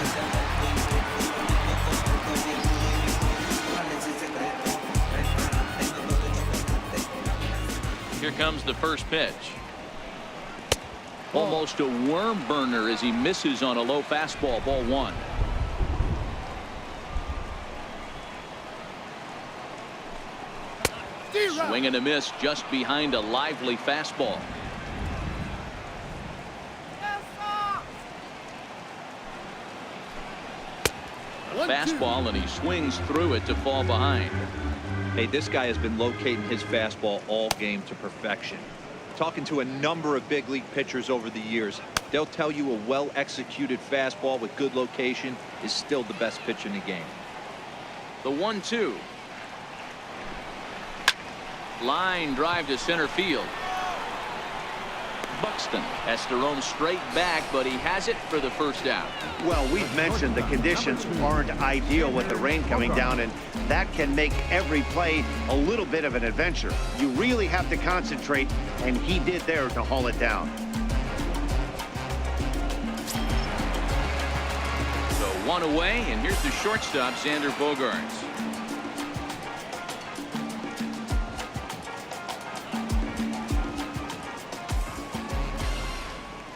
Here comes the first pitch. Almost a worm burner as he misses on a low fastball. Ball one. Swing and a miss just behind a lively fastball. A fastball, and he swings through it to fall behind. Hey, this guy has been locating his fastball all game to perfection. Talking to a number of big league pitchers over the years, they'll tell you a well-executed fastball with good location is still the best pitch in the game. The 1-2. Line drive to center field. Buxton has to roam straight back, but he has it for the first out. Well, we've mentioned the conditions aren't ideal with the rain coming down, and that can make every play a little bit of an adventure. You really have to concentrate, and he did there to haul it down. So one away, and here's the shortstop, Xander Bogaerts.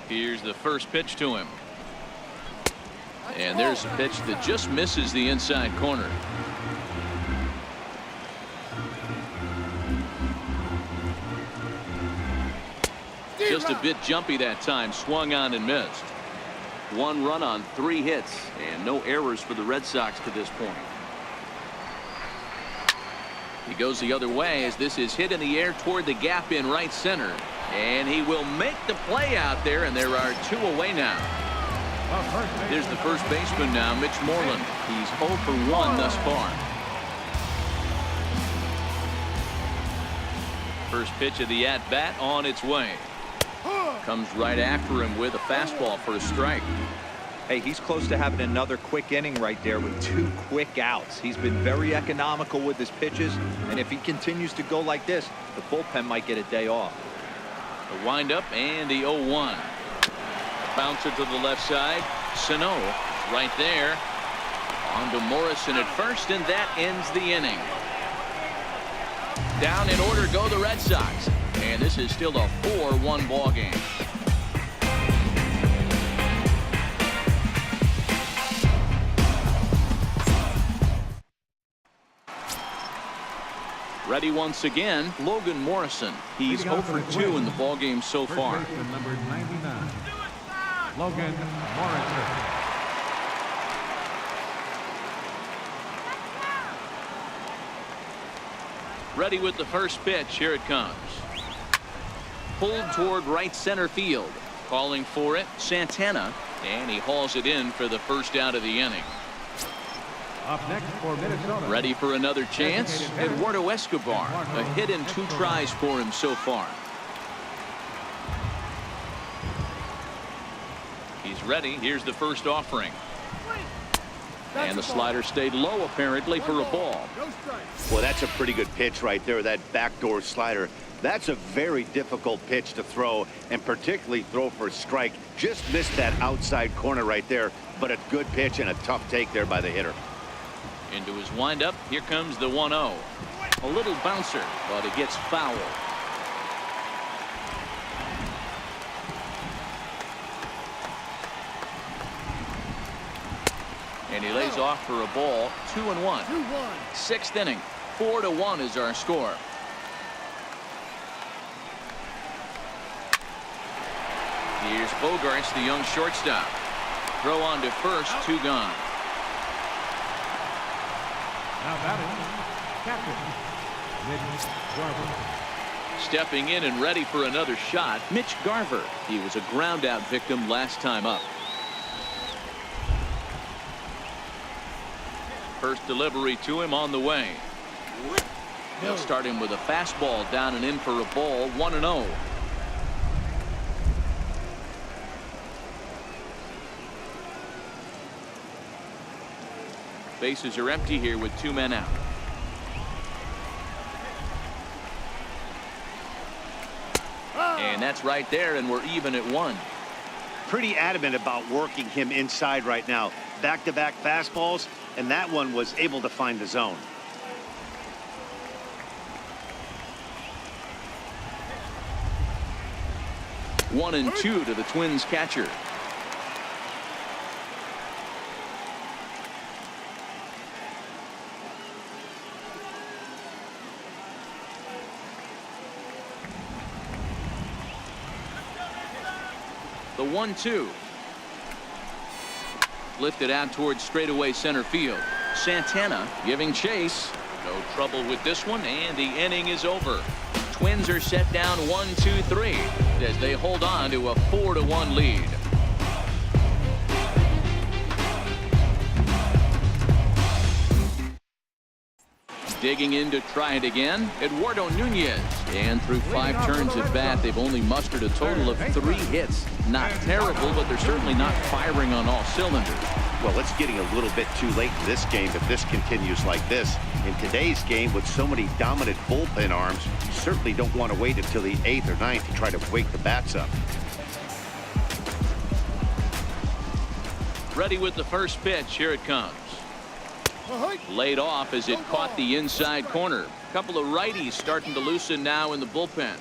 Here's the first pitch to him. And there's a pitch that just misses the inside corner. Just a bit jumpy that time. Swung on and missed. 1 run on 3 hits, and no errors for the Red Sox to this point. He goes the other way as this is hit in the air toward the gap in right center. And he will make the play out there, and there are 2 away now. There's the first baseman now, Mitch Moreland. He's 0 for 1 thus far. First pitch of the at-bat on its way. Comes right after him with a fastball for a strike. Hey, he's close to having another quick inning right there with 2 quick outs. He's been very economical with his pitches, and if he continues to go like this, the bullpen might get a day off. The windup and the 0-1. Bouncer to the left side. Sano right there. On to Morrison at first, and that ends the inning. Down in order go the Red Sox. And this is still a 4-1 ball game. Ready once again, Logan Morrison. He's 0 for 2 in the ball game so far. Number 99, Logan Morrison. Ready with the first pitch. Here it comes. Pulled toward right center field. Calling for it, Santana. And he hauls it in for the first out of the inning. Up next for Minnesota. Ready for another chance? Eduardo Escobar. A hit and 2 tries for him so far. He's ready. Here's the first offering. And the slider stayed low apparently for a ball. Well, that's a pretty good pitch right there, that backdoor slider. That's a very difficult pitch to throw, and particularly throw for a strike. Just missed that outside corner right there, but a good pitch and a tough take there by the hitter. Into his windup. Here comes the 1-0. A little bouncer, but it gets foul. And he lays off for a ball. 2-1. 6th inning. 4-1 is our score. Here's Bogaerts, the young shortstop. Throw on to first. 2 gone. Now batting, captain, Mitch Garver. Stepping in and ready for another shot, Mitch Garver. He was a ground out victim last time up. First delivery to him on the way. They'll start him with a fastball down and in for a ball. 1-0. Bases are empty here with 2 men out. And that's right there, and we're even at 1. Pretty adamant about working him inside right now. Back-to-back fastballs, and that one was able to find the zone. One and 2 to the Twins catcher. The 1-2. Lifted out towards straightaway center field. Santana giving chase. No trouble with this one, and the inning is over. Twins are set down 1-2-3 as they hold on to a 4-1 lead. Digging in to try it again, Eduardo Nunez. And through 5 turns at bat, they've only mustered a total of 3 hits. Not terrible, but they're certainly not firing on all cylinders. Well, it's getting a little bit too late in this game if this continues like this. In today's game, with so many dominant bullpen arms, you certainly don't want to wait until the 8th or 9th to try to wake the bats up. Ready with the first pitch. Here it comes. Laid off as it caught the inside corner. A couple of righties starting to loosen now in the bullpen.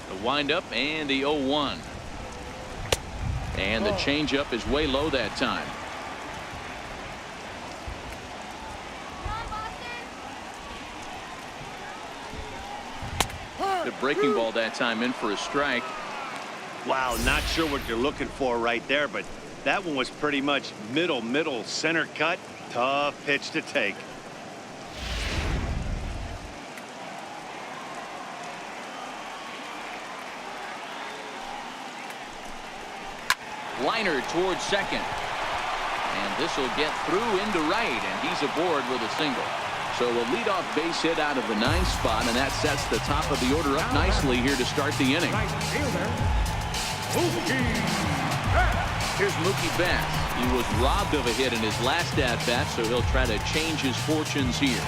The windup and the 0-1. And the changeup is way low that time. The breaking ball that time in for a strike. Wow, not sure what you're looking for right there, but that one was pretty much middle center cut. Tough pitch to take. Liner towards second. And this will get through into right, and he's aboard with a single. So a leadoff base hit out of the 9th spot, and that sets the top of the order up nicely here to start the inning. Here's Mookie Betts. He was robbed of a hit in his last at-bat, so he'll try to change his fortunes here.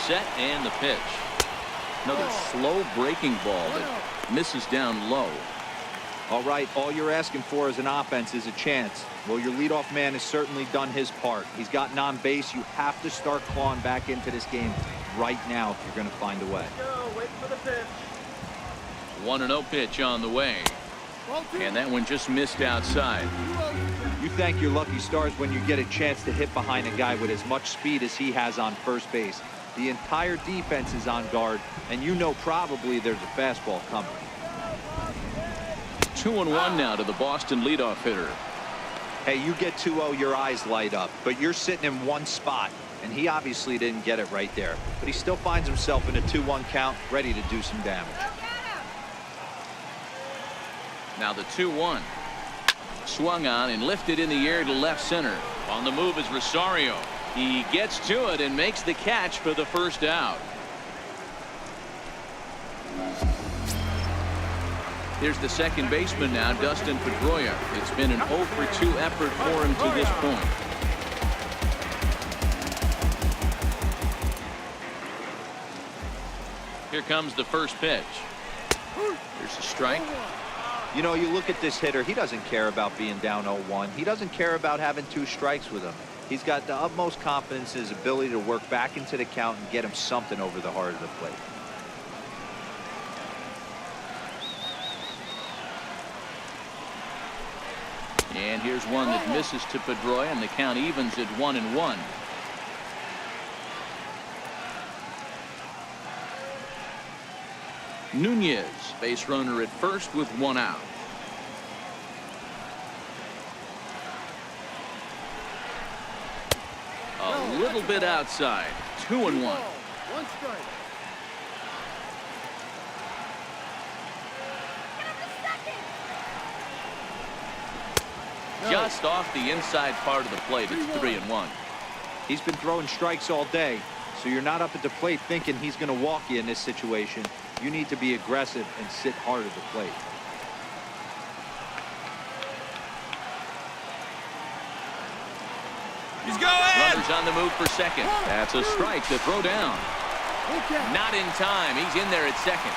Set and the pitch. Another slow breaking ball that misses down low. All right, all you're asking for as an offense is a chance. Well, your leadoff man has certainly done his part. He's gotten on base. You have to start clawing back into this game right now if you're going to find a way. Wait for the pitch. 1-0 pitch on the way. And that one just missed outside. You thank your lucky stars when you get a chance to hit behind a guy with as much speed as he has on first base. The entire defense is on guard, and you know probably there's a fastball coming. 2-1 now to the Boston leadoff hitter. Hey, you get 2-0, your eyes light up, but you're sitting in one spot, and he obviously didn't get it right there. But he still finds himself in a 2-1 count, ready to do some damage. Now the 2-1. Swung on and lifted in the air to left center. On the move is Rosario. He gets to it and makes the catch for the first out. Here's the second baseman now, Dustin Pedroia. It's been an 0-for-2 effort for him to this point. Here comes the first pitch. There's a strike. You know, you look at this hitter, he doesn't care about being down 0-1. He doesn't care about having 2 strikes with him. He's got the utmost confidence in his ability to work back into the count and get him something over the heart of the plate. And here's one that misses to Pedroia, and the count evens at 1-1. Nunez, base runner at first with 1 out. A little bit outside. 2-1. One strike. just off the inside part of the plate. It's 3-1. He's been throwing strikes all day, so you're not up at the plate thinking he's going to walk you in this situation. You need to be aggressive and sit hard at the plate. He's going. Runners on the move for second. That's a strike to throw down. Not in time. He's in there at second.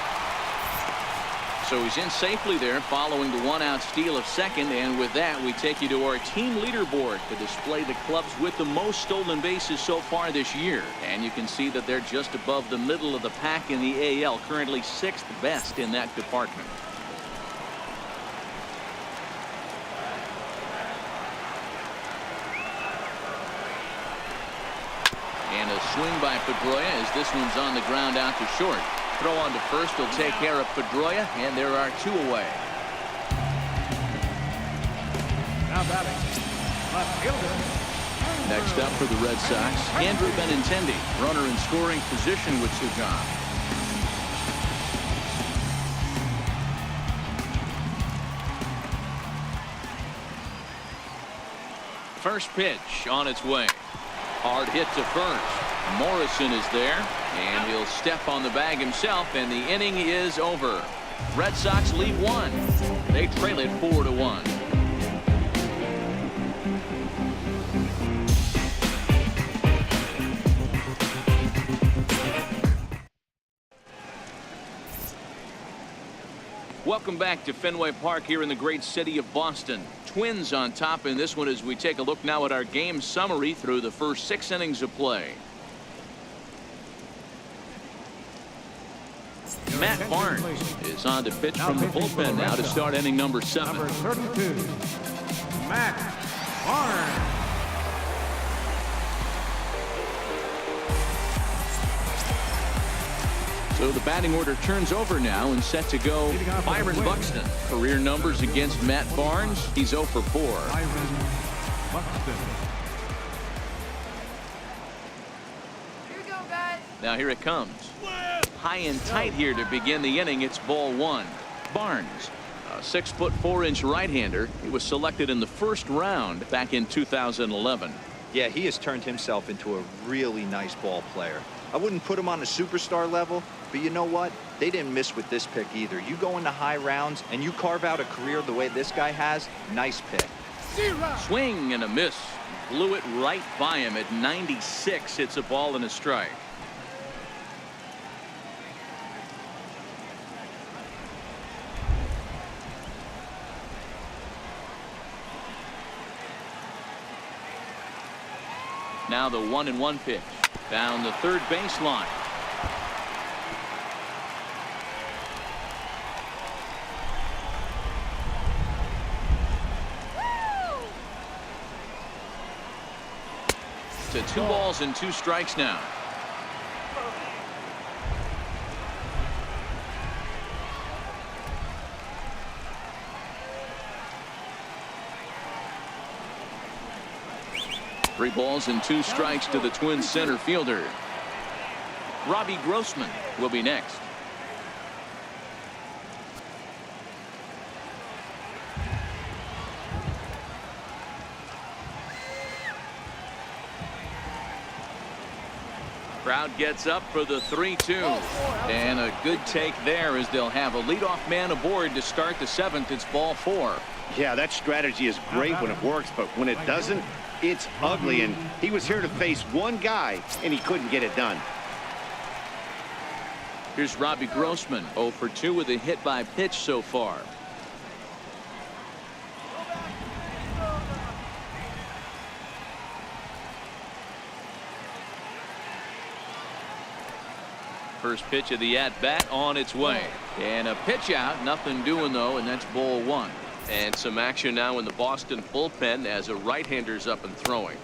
So he's in safely there following the one-out steal of second. And with that, we take you to our team leaderboard to display the clubs with the most stolen bases so far this year. And you can see that they're just above the middle of the pack in the AL, currently 6th best in that department. And a swing by Pedroia as this one's on the ground out to short. Throw on to first will take care of Pedroia, and there are 2 away. Now batting, left fielder. Next up for the Red Sox, Andrew Benintendi, runner in scoring position with 2 gone. First pitch on its way. Hard hit to first. Morrison is there, and he'll step on the bag himself, and the inning is over. Red Sox lead 1. They trail it 4-1. Welcome back to Fenway Park here in the great city of Boston. Twins on top in this one as we take a look now at our game summary through the first 6 innings of play. Matt Barnes is on to pitch from the bullpen now to start inning number 7. Number 32, Matt Barnes. So the batting order turns over now and set to go Byron Buxton. Career numbers against Matt Barnes. He's 0 for 4. Byron Buxton. Here we go, guys. Now here it comes. High and tight here to begin the inning. It's ball 1. Barnes, a 6'4" right-hander. He was selected in the first round back in 2011. Yeah, he has turned himself into a really nice ball player. I wouldn't put him on a superstar level, but you know what? They didn't miss with this pick either. You go into high rounds and you carve out a career the way this guy has. Nice pick. Swing and a miss. Blew it right by him at 96. It's a ball and a strike. Now the 1-1 pitch down the third baseline. To 2 balls and 2 strikes now. Three balls and 2 strikes to the Twins center fielder. Robbie Grossman will be next. Crowd gets up for the 3-2. And a good take there as they'll have a leadoff man aboard to start the 7th. It's ball 4. Yeah, that strategy is great when it works, but when it doesn't, it's ugly. And he was here to face one guy, and he couldn't get it done. Here's Robbie Grossman, 0 for 2 with a hit by pitch so far. First pitch of the at-bat on its way. And a pitch out, nothing doing though, and that's ball 1. And some action now in the Boston bullpen as a right-hander's up and throwing.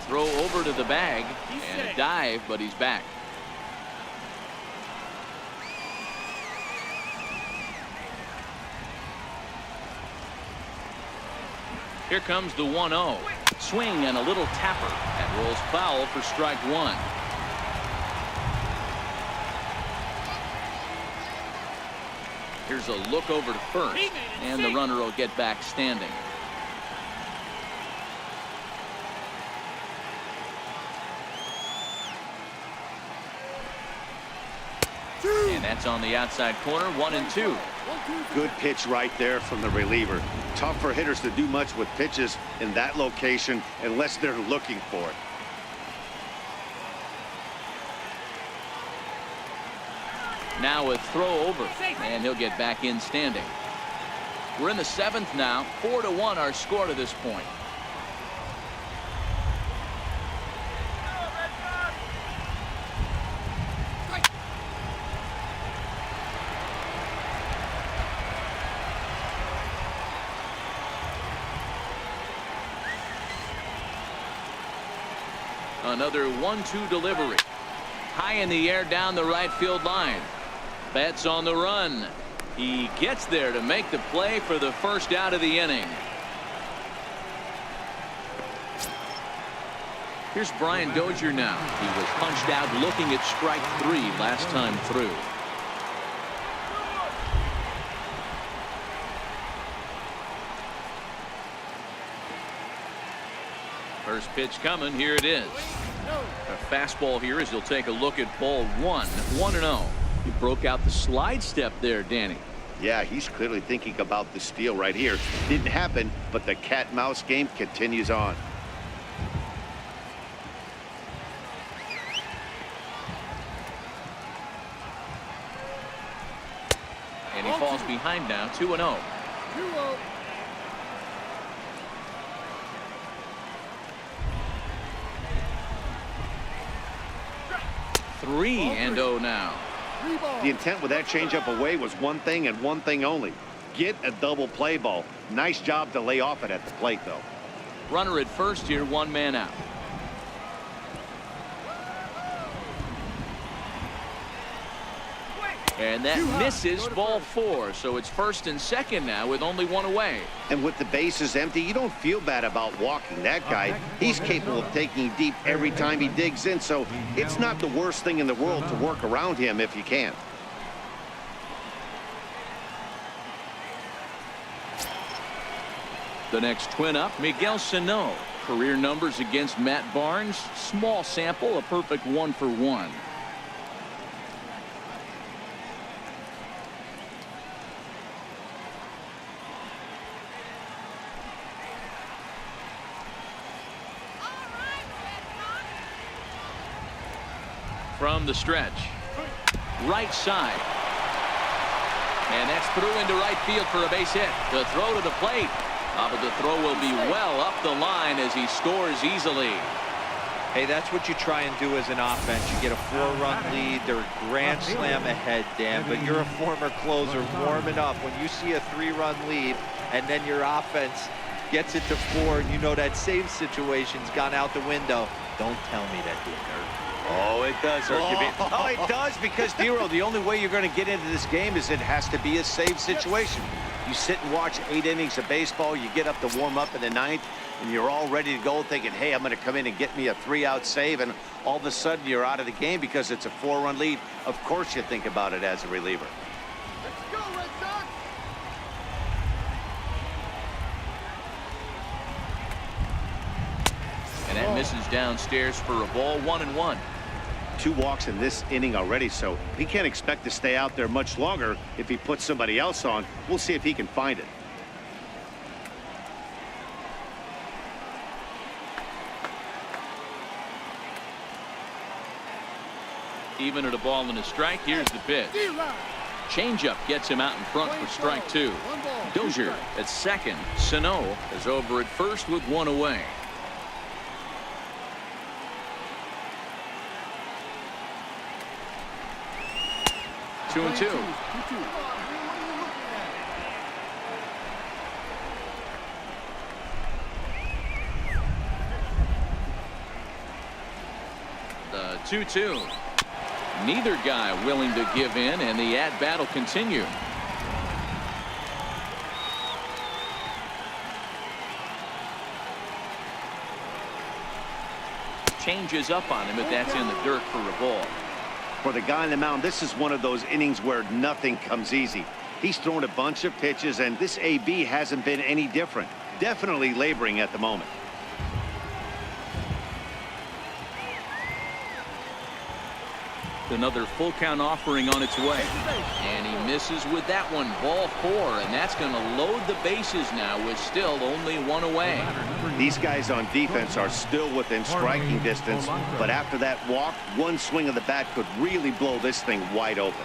Throw over to the bag and a dive, but he's back. Here comes the 1-0. Swing and a little tapper. That rolls foul for strike one. Here's a look over to first, and the runner will get back standing. And that's on the outside corner, 1-2. Good pitch right there from the reliever. Tough for hitters to do much with pitches in that location unless they're looking for it. Now a throw over, and he'll get back in standing. We're in the 7th now. 4-1 our score to this point. Another 1-2 delivery. High in the air down the right field line. Betts on the run. He gets there to make the play for the first out of the inning. Here's Brian Dozier now. He was punched out looking at strike 3 last time through. First pitch coming. Here it is. A fastball here as he'll take a look at ball 1. 1-0. He broke out the slide step there, Danny. Yeah, he's clearly thinking about the steal right here. Didn't happen, but the cat-mouse game continues on. And he falls behind now, 2-0. 2-0. 3-0 now. The intent with that changeup away was one thing and one thing only. Get a double play ball. Nice job to lay off it at the plate, though. Runner at first here, 1 man out. And that misses ball 4. So it's 1st and 2nd now with only 1 away. And with the bases empty, you don't feel bad about walking that guy. He's capable of taking deep every time he digs in, so it's not the worst thing in the world to work around him if you can. The next twin up, Miguel Sano. Career numbers against Matt Barnes. Small sample, a perfect 1 for 1. From the stretch, right side, and that's through into right field for a base hit. The throw to the plate, but the throw will be well up the line as he scores easily. Hey, that's what you try and do as an offense. You get a 4-run lead. They're grand slam ahead, Dan, but you're a former closer warming up. When you see a 3-run lead and then your offense gets it to 4, and you know that save situation's gone out the window, don't tell me that didn't hurt. Oh, it does, Oh, it does, because, Dero, the only way you're going to get into this game is it has to be a save situation. You sit and watch 8 innings of baseball, you get up to warm up in the 9th, and you're all ready to go thinking, hey, I'm going to come in and get me a 3-out save, and all of a sudden you're out of the game because it's a 4-run lead. Of course you think about it as a reliever. Let's go, Red Sox. And that misses downstairs for a ball, 1-1. 2 walks in this inning already, so he can't expect to stay out there much longer. If he puts somebody else on, we'll see if he can find it. Even at a ball and a strike, here's the pitch. Changeup gets him out in front for strike 2. Dozier at 2nd. Sano is over at 1st with 1 away. Two and 2. The 2-2. Neither guy willing to give in, and the at-bat will continue. changes up on him if that's in the dirt for a ball. For the guy on the mound, this is one of those innings where nothing comes easy. He's thrown a bunch of pitches, and this AB hasn't been any different. Definitely laboring at the moment. Another full count offering on its way. And he misses with that one. Ball 4, and that's going to load the bases now with still only one away. These guys on defense are still within striking distance, but after that walk, one swing of the bat could really blow this thing wide open.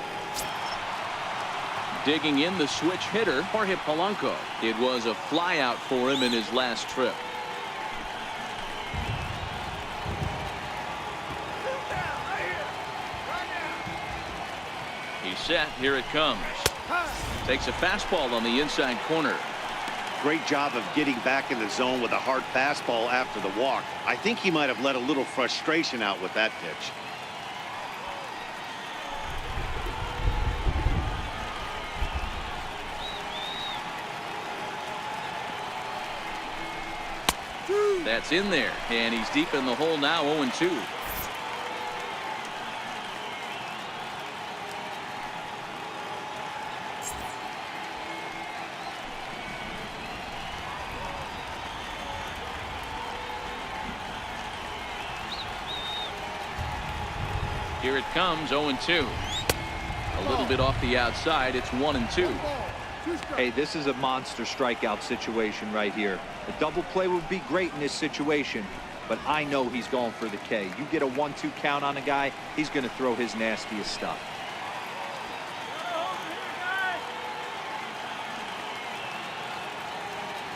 Digging in the switch hitter, Jorge Polanco. It was a flyout for him in his last trip. He's set. Here it comes. Takes a fastball on the inside corner. Great job of getting back in the zone with a hard fastball after the walk. I think he might have let a little frustration out with that pitch. That's in there, and he's deep in the hole now, 0-2. Here it comes, 0-2. A little bit off the outside. It's 1-2. Hey, this is a monster strikeout situation right here. A double play would be great in this situation, but I know he's going for the K. You get a 1-2 count on a guy, he's going to throw his nastiest stuff.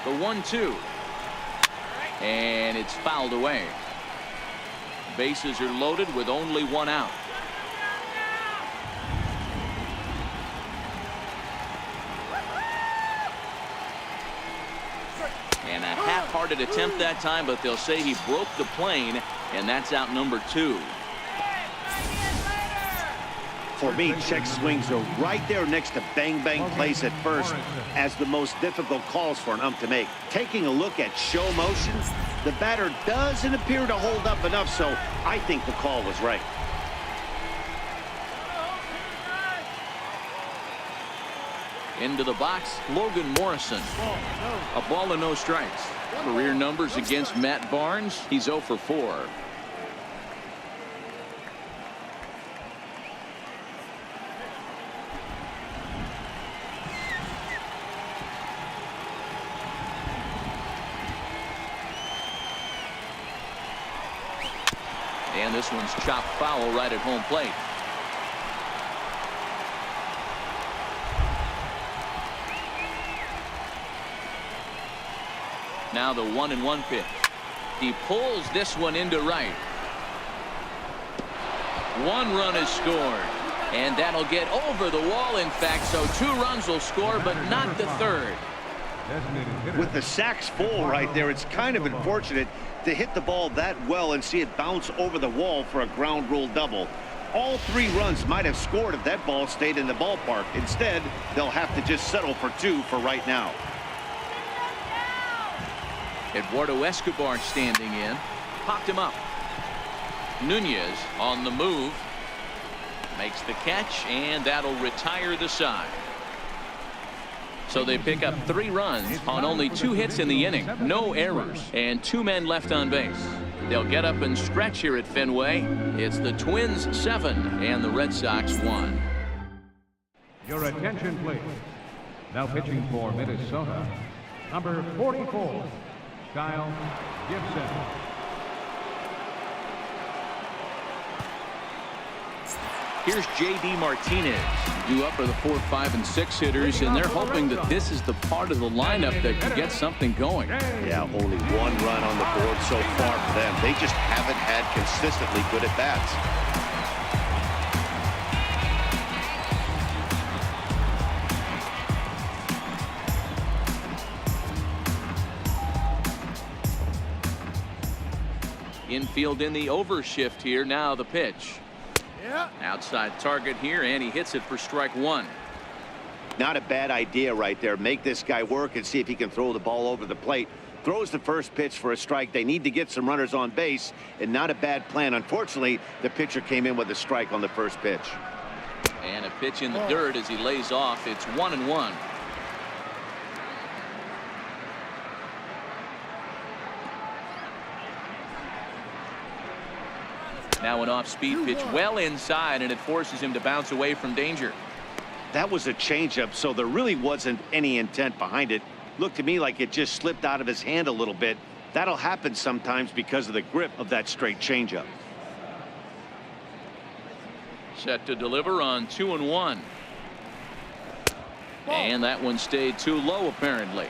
The 1-2. And it's fouled away. Bases are loaded with only one out. And a half-hearted attempt that time, but they'll say he broke the plane, and that's out number 2. For me, check swings are right there next to bang-bang plays at first as the most difficult calls for an ump to make. Taking a look at show motion, the batter doesn't appear to hold up enough, so I think the call was right. Into the box, Logan Morrison. A ball and no strikes. Career numbers against Matt Barnes, he's 0 for 4. And this one's chopped foul right at home plate. Now the 1-1 pitch. He pulls this one into right. 1 run is scored, and that'll get over the wall, in fact, so 2 runs will score, but not the third. With the sacks full right there, it's kind of unfortunate to hit the ball that well and see it bounce over the wall for a ground rule double. All 3 runs might have scored if that ball stayed in the ballpark. Instead, they'll have to just settle for 2 for right now. Eduardo Escobar standing in. Popped him up. Nunez on the move. Makes the catch, and that'll retire the side. So they pick up 3 runs on only 2 hits in the inning. No errors, and 2 men left on base. They'll get up and stretch here at Fenway. It's the Twins 7 and the Red Sox 1. Your attention, please. Now pitching for Minnesota, number 44, Kyle Gibson. Here's J.D. Martinez. Due up for the 4, 5, and 6 hitters, and they're hoping that this is the part of the lineup that can get something going. Yeah, only 1 run on the board so far for them. They just haven't had consistently good at-bats. Infield in the overshift here. Now the pitch. Outside target here, and he hits it for strike 1. Not a bad idea right there. Make this guy work and see if he can throw the ball over the plate. throws the first pitch for a strike. They need to get some runners on base, and not a bad plan. Unfortunately, the pitcher came in with a strike on the first pitch. And a pitch in the dirt as he lays off. It's 1-1. Now an off-speed pitch well inside, and it forces him to bounce away from danger. That was a changeup, so there really wasn't any intent behind it. Looked to me like it just slipped out of his hand a little bit. That'll happen sometimes because of the grip of that straight changeup. Set to deliver on 2-1. And that one stayed too low, apparently.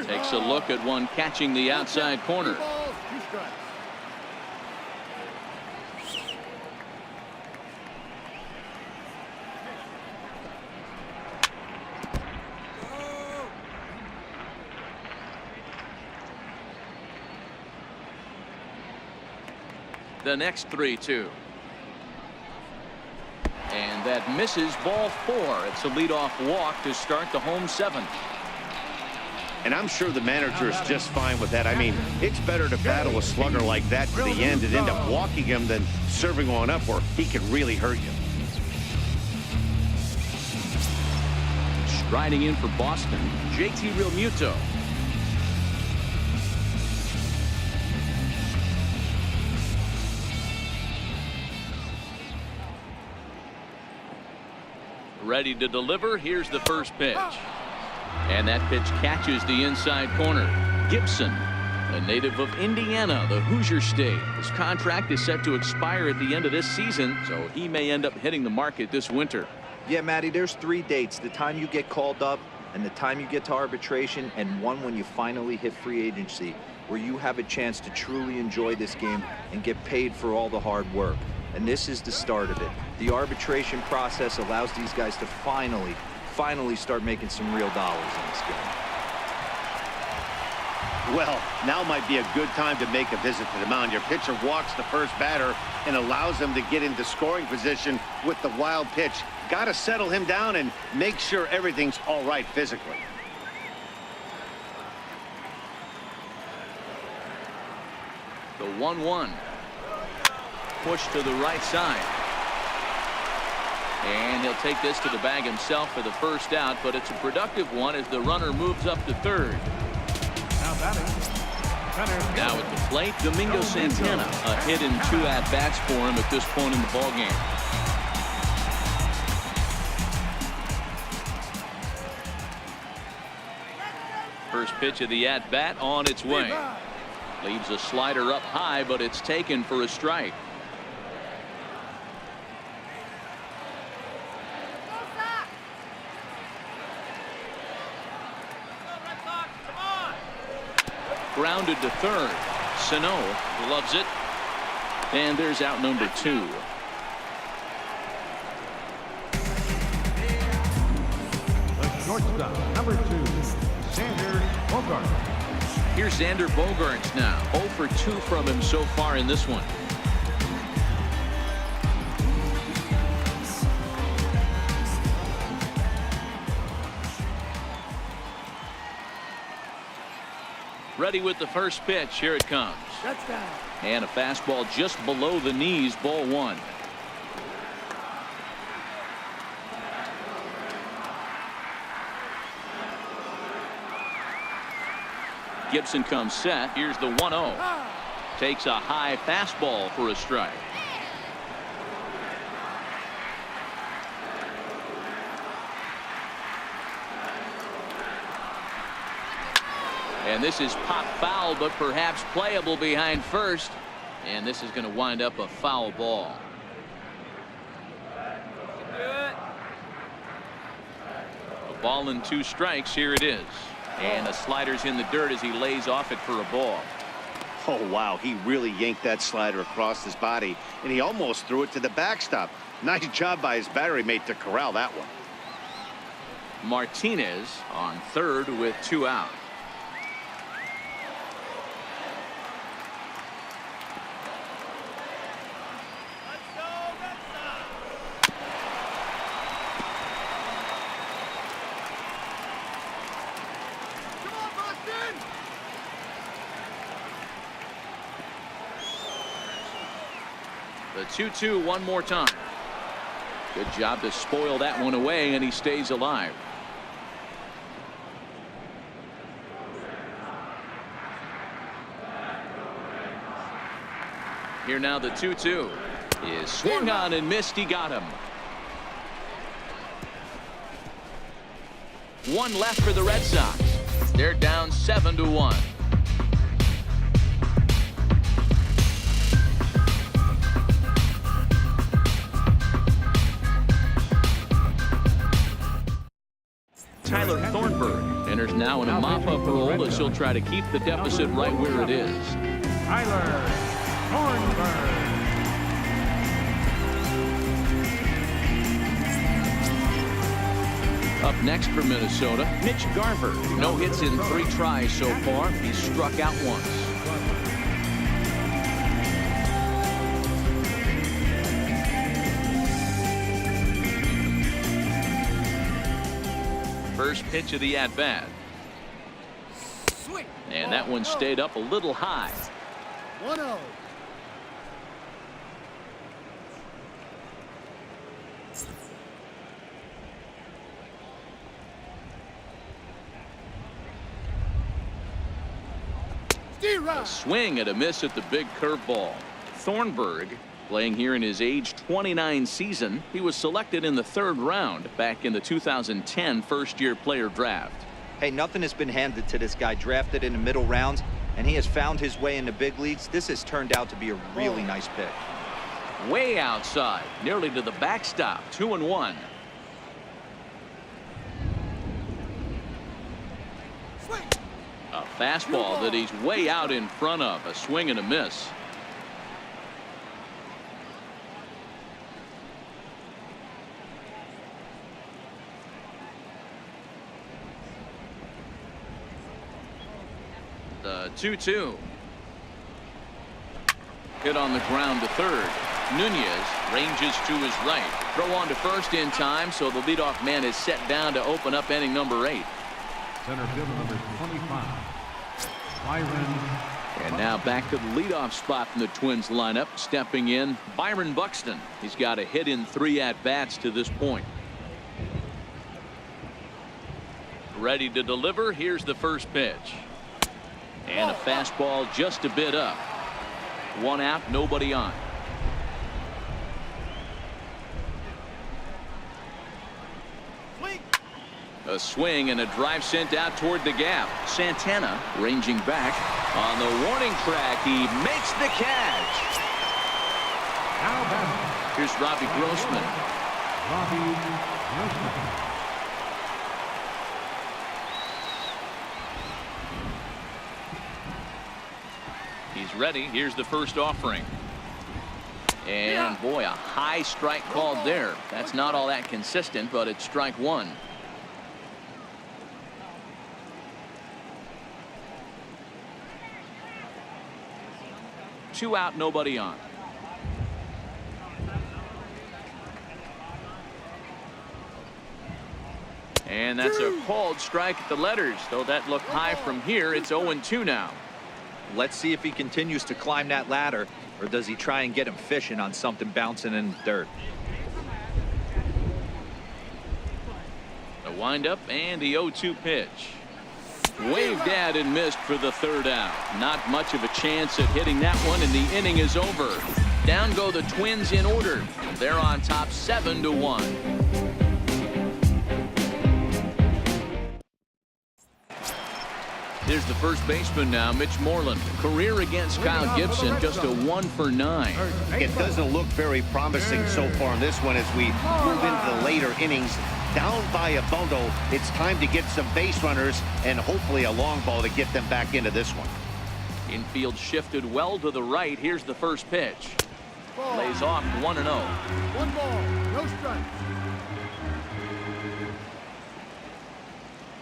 Takes a look at one catching the outside corner. The next 3-2. And that misses, ball 4. It's a leadoff walk to start the home 7th. And I'm sure the manager is just fine with that. I mean, it's better to battle a slugger like that to the end and end up walking him than serving one up where he could really hurt you. Striding in for Boston, JT Realmuto. Ready to deliver. Here's the first pitch. And that pitch catches the inside corner. Gibson, a native of Indiana, the Hoosier State. His contract is set to expire at the end of this season, so he may end up hitting the market this winter. Yeah, Matty, there's 3 dates: the time you get called up, and the time you get to arbitration, and one when you finally hit free agency, where you have a chance to truly enjoy this game and get paid for all the hard work. And this is the start of it. The arbitration process allows these guys to finally start making some real dollars in this game. Well, now might be a good time to make a visit to the mound. Your pitcher walks the first batter and allows him to get into scoring position with the wild pitch. Got to settle him down and make sure everything's all right physically. The 1-1. Push to the right side. And he'll take this to the bag himself for the first out, but it's a productive one as the runner moves up to third. Now at the plate, Domingo Santana. A hit and 2 at-bats for him at this point in the ballgame. First pitch of the at-bat on its way. Leaves a slider up high, but it's taken for a strike. Grounded to third. Sano loves it. And there's out number 2. The shortstop, number 2, Xander Bogaerts. Here's Xander Bogaerts now. 0 for 2 from him so far in this one. Ready with the first pitch. Here it comes. And a fastball just below the knees. Ball 1. Gibson comes set. Here's the 1-0. Takes a high fastball for a strike. And this is pop foul, but perhaps playable behind first. And this is going to wind up a foul ball. A ball and 2 strikes. Here it is. And the slider's in the dirt as he lays off it for a ball. Oh, wow. He really yanked that slider across his body, and he almost threw it to the backstop. Nice job by his battery mate to corral that one. Martinez on third with 2 out. 2-2 one more time. Good job to spoil that one away, and he stays alive. Here now the 2-2 is swung on and missed. He got him. One left for the Red Sox. They're down 7-1. Tyler Thornburg enters now in a mop-up role as he'll try to keep the deficit right where it is. Tyler Thornburg. Up next for Minnesota, Mitch Garver. No hits in 3 tries so far. He's struck out once. First pitch of the at-bat. And that one stayed up a little high. 1-0. A swing and a miss at the big curveball. Thornburg playing here in his age 29 season. He was selected in the 3rd round back in the 2010 first-year player draft. Hey, nothing has been handed to this guy. Drafted in the middle rounds, and he has found his way in the big leagues. This has turned out to be a really nice pick. Way outside, nearly to the backstop. 2-1. A fastball that he's way out in front of. A swing and a miss. The 2-2. Hit on the ground to third. Nunez ranges to his right. Throw on to first in time, so the leadoff man is set down to open up inning number 8. Center fielder number 25. Byron. And now back to the leadoff spot in the Twins lineup. Stepping in, Byron Buxton. He's got a hit in 3 at-bats to this point. Ready to deliver. Here's the first pitch. And a fastball just a bit up. 1 out, nobody on. A swing and a drive sent out toward the gap. Santana ranging back on the warning track. He makes the catch. Now batting. Here's Robbie Grossman. Robbie Grossman. He's ready. Here's the first offering. And boy, a high strike called there. That's not all that consistent, but it's strike 1. Two out, nobody on. And that's a called strike at the letters. Though that looked high from here, it's 0-2 now. Let's see if he continues to climb that ladder, or does he try and get him fishing on something bouncing in the dirt. The windup and the 0-2 pitch. Waved at and missed for the 3rd out. Not much of a chance at hitting that one, and the inning is over. Down go the Twins in order. They're on top 7-1. Here's the first baseman now, Mitch Moreland. Career against Kyle Gibson, just a 1 for 9. It doesn't look very promising so far in this one as we move into the later innings. Down by a bundle, it's time to get some base runners and hopefully a long ball to get them back into this one. Infield shifted well to the right. Here's the first pitch. Lays off 1-0. 1 ball, no strikes.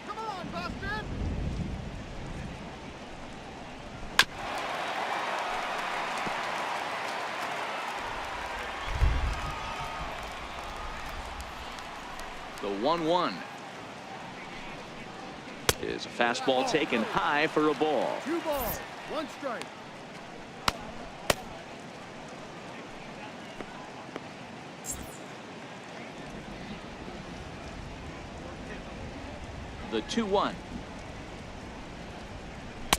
Come on, Boston. The 1-1 is a fastball taken high for a ball. 2 balls, 1 strike. The 2-1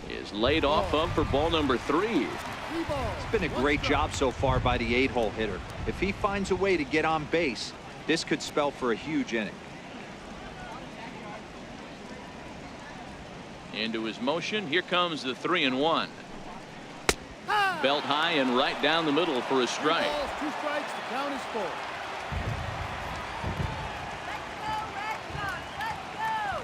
is laid off of for ball number 3. It's been a great job so far by the 8-hole hitter. If he finds a way to get on base, this could spell for a huge inning. Into his motion. Here comes the 3-1. Belt high and right down the middle for a strike. 2 strikes. The count is 4. Let's go, Red Sox. Let's go.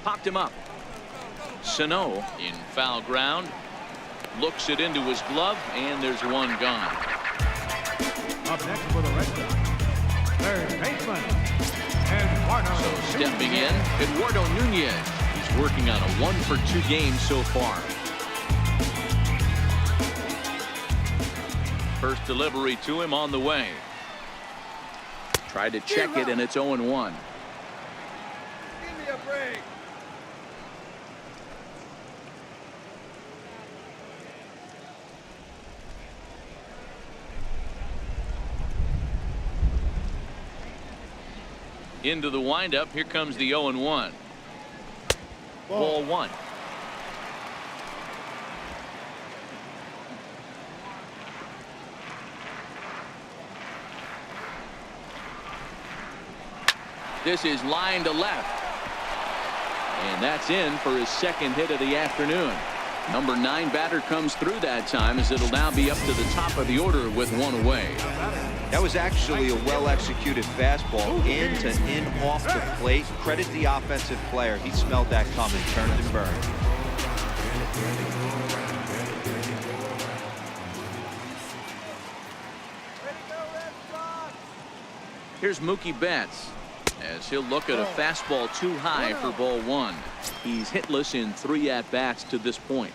Popped him up. Sano in foul ground. Looks it into his glove, and there's one gone. Up next for the Red Sox, third baseman, Eduardo. So stepping in, Eduardo Nunez. He's working on a 1-for-2 game so far. First delivery to him on the way. Tried to check it, and it's 0-1. Give me a break. Into the windup. Here comes the 0-1. Ball 1. This is line to left. And that's in for his second hit of the afternoon. Number 9 batter comes through that time, as it'll now be up to the top of the order with one away. That was actually a well-executed fastball in to in off the plate. Credit the offensive player. He smelled that coming, turned and burned. Here's Mookie Betts, as he'll look at a fastball too high for ball 1. He's hitless in 3 at-bats to this point.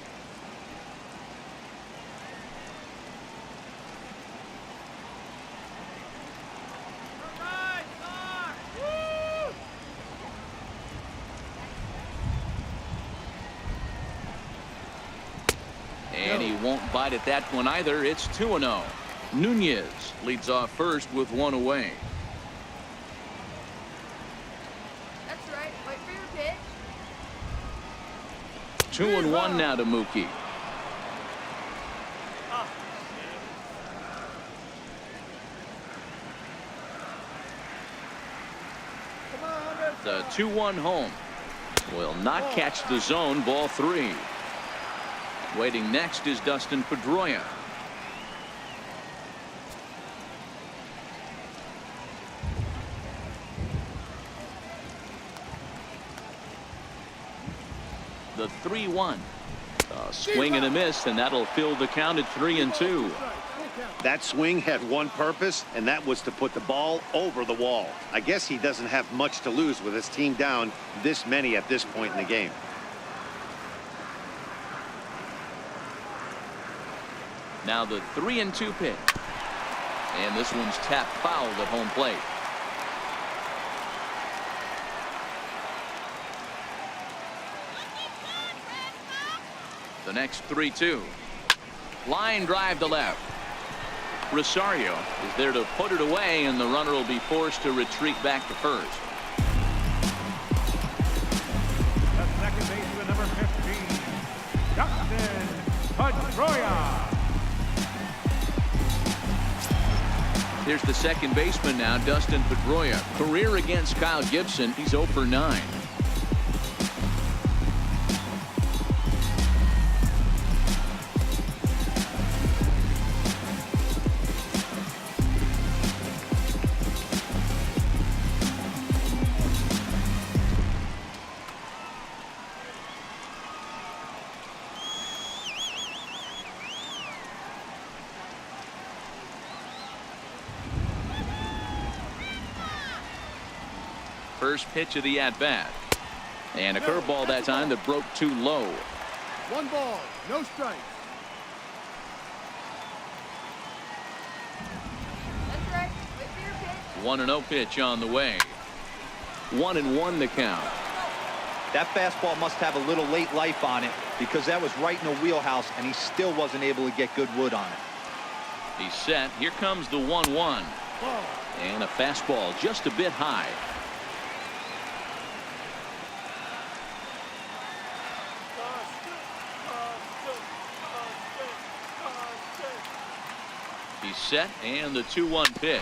And he won't bite at that one either. It's 2-0. Nunez leads off first with one away. That's right. Wait for your pitch. 2-1 now to Mookie. The 2-1 home will not catch the zone. Ball 3. Waiting next is Dustin Pedroia. The 3-1. A swing and a miss, and that'll fill the count at 3-2. That swing had one purpose, and that was to put the ball over the wall. I guess he doesn't have much to lose with his team down this many at this point in the game. Now the 3-2 pitch. And this one's tapped foul at home plate. The next 3-2. Line drive to left. Rosario is there to put it away, and the runner will be forced to retreat back to first. The second baseman, number 15, Dustin Pedroia. Here's the second baseman now, Dustin Pedroia. Career against Kyle Gibson. He's 0 for 9. First pitch of the at-bat. And a curveball that time that broke too low. 1 ball, no strikes. That's right. Wait for your pitch. 1-0 pitch on the way. 1-1 the count. That fastball must have a little late life on it, because that was right in the wheelhouse, and he still wasn't able to get good wood on it. He's set. Here comes the 1-1. Ball. And a fastball just a bit high. He's set, and the 2-1 pitch.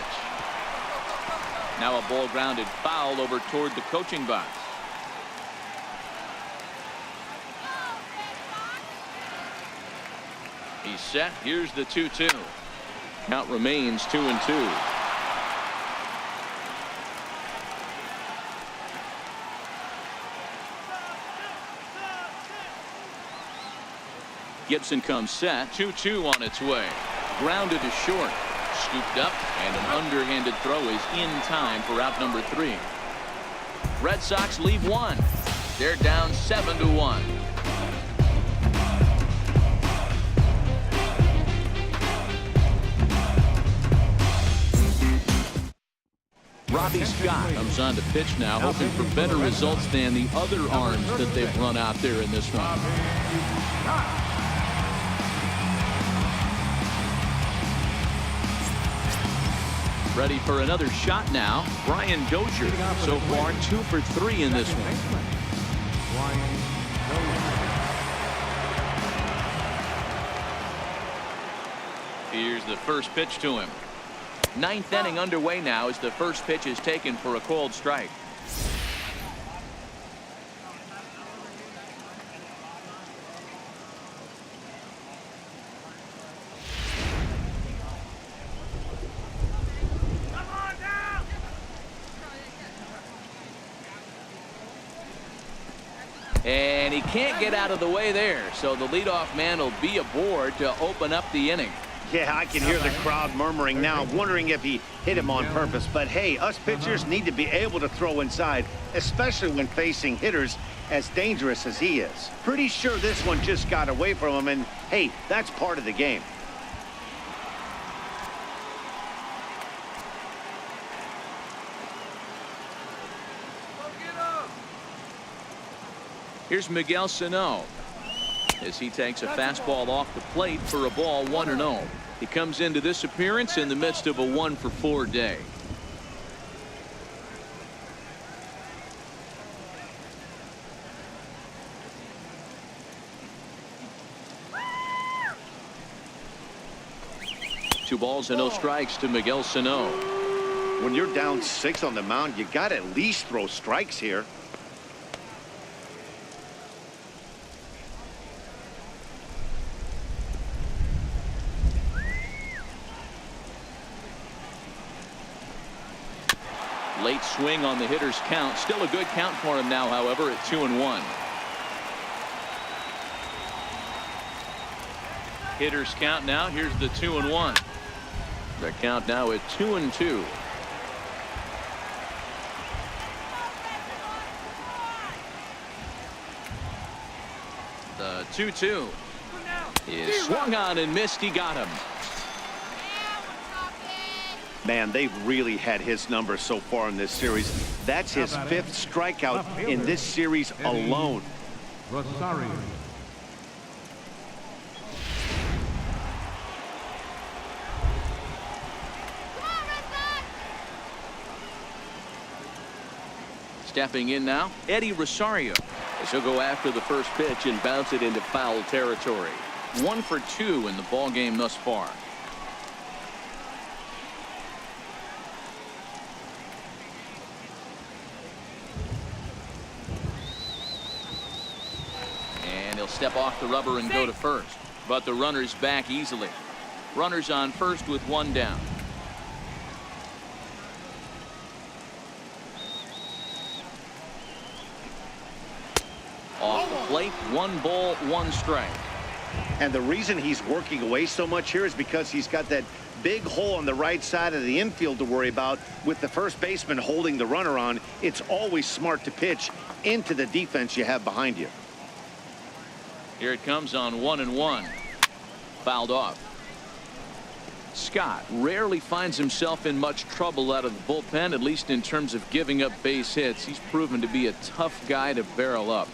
Now a ball grounded foul over toward the coaching box. He's set. Here's the 2-2. Count remains 2-2. Gibson comes set. 2-2 on its way. Grounded to short. Scooped up, and an underhanded throw is in time for out number 3. Red Sox leave one. They're down 7-1. Robbie Scott comes on to pitch now, hoping for better results than the other arms that they've run out there in this one. Ready for another shot now. Brian Dozier, so far 2 for 3 in this one. Here's the first pitch to him. 9th inning underway now as the first pitch is taken for a called strike. And he can't get out of the way there, so the leadoff man will be aboard to open up the inning. Yeah, I can hear the crowd murmuring now, wondering if he hit him on purpose. But hey, us pitchers need to be able to throw inside, especially when facing hitters as dangerous as he is. Pretty sure this one just got away from him, and hey, that's part of the game. Here's Miguel Sano as he takes a fastball off the plate for a ball 1-0. He comes into this appearance in the midst of a 1-for-4 day. Two balls and no strikes to Miguel Sano. When you're down 6 on the mound, you got to at least throw strikes here. Late swing on the hitter's count. Still a good count for him now, however, at 2-1. Hitter's count now. Here's the 2-1. The count now at 2-2. The 2-2 is swung on and missed. He got him. Man, they've really had his number so far in this series. That's his 5th strikeout in this series alone. Rosario. Stepping in now, Eddie Rosario, as he'll go after the first pitch and bounce it into foul territory. 1 for 2 in the ball game thus far. He'll step off the rubber and go to first, but the runner's back easily. Runners on first with 1 down. Off the plate, 1 ball, 1 strike. And the reason he's working away so much here is because he's got that big hole on the right side of the infield to worry about. With the first baseman holding the runner on, it's always smart to pitch into the defense you have behind you. Here it comes on 1-1. Fouled off. Scott rarely finds himself in much trouble out of the bullpen, at least in terms of giving up base hits. He's proven to be a tough guy to barrel up.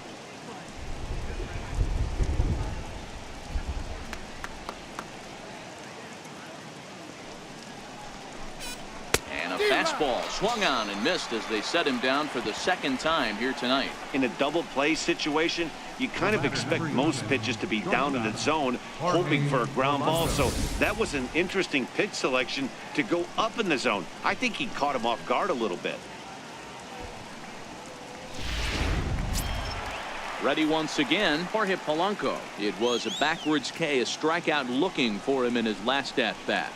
fastball swung on and missed as they set him down for the second time here tonight. In a double play situation, you kind of expect most pitches to be down in the zone, hoping for a ground ball. So that was an interesting pitch selection to go up in the zone. I think he caught him off guard a little bit. Ready once again, Jorge Polanco. It was a backwards K, a strikeout looking for him in his last at bat.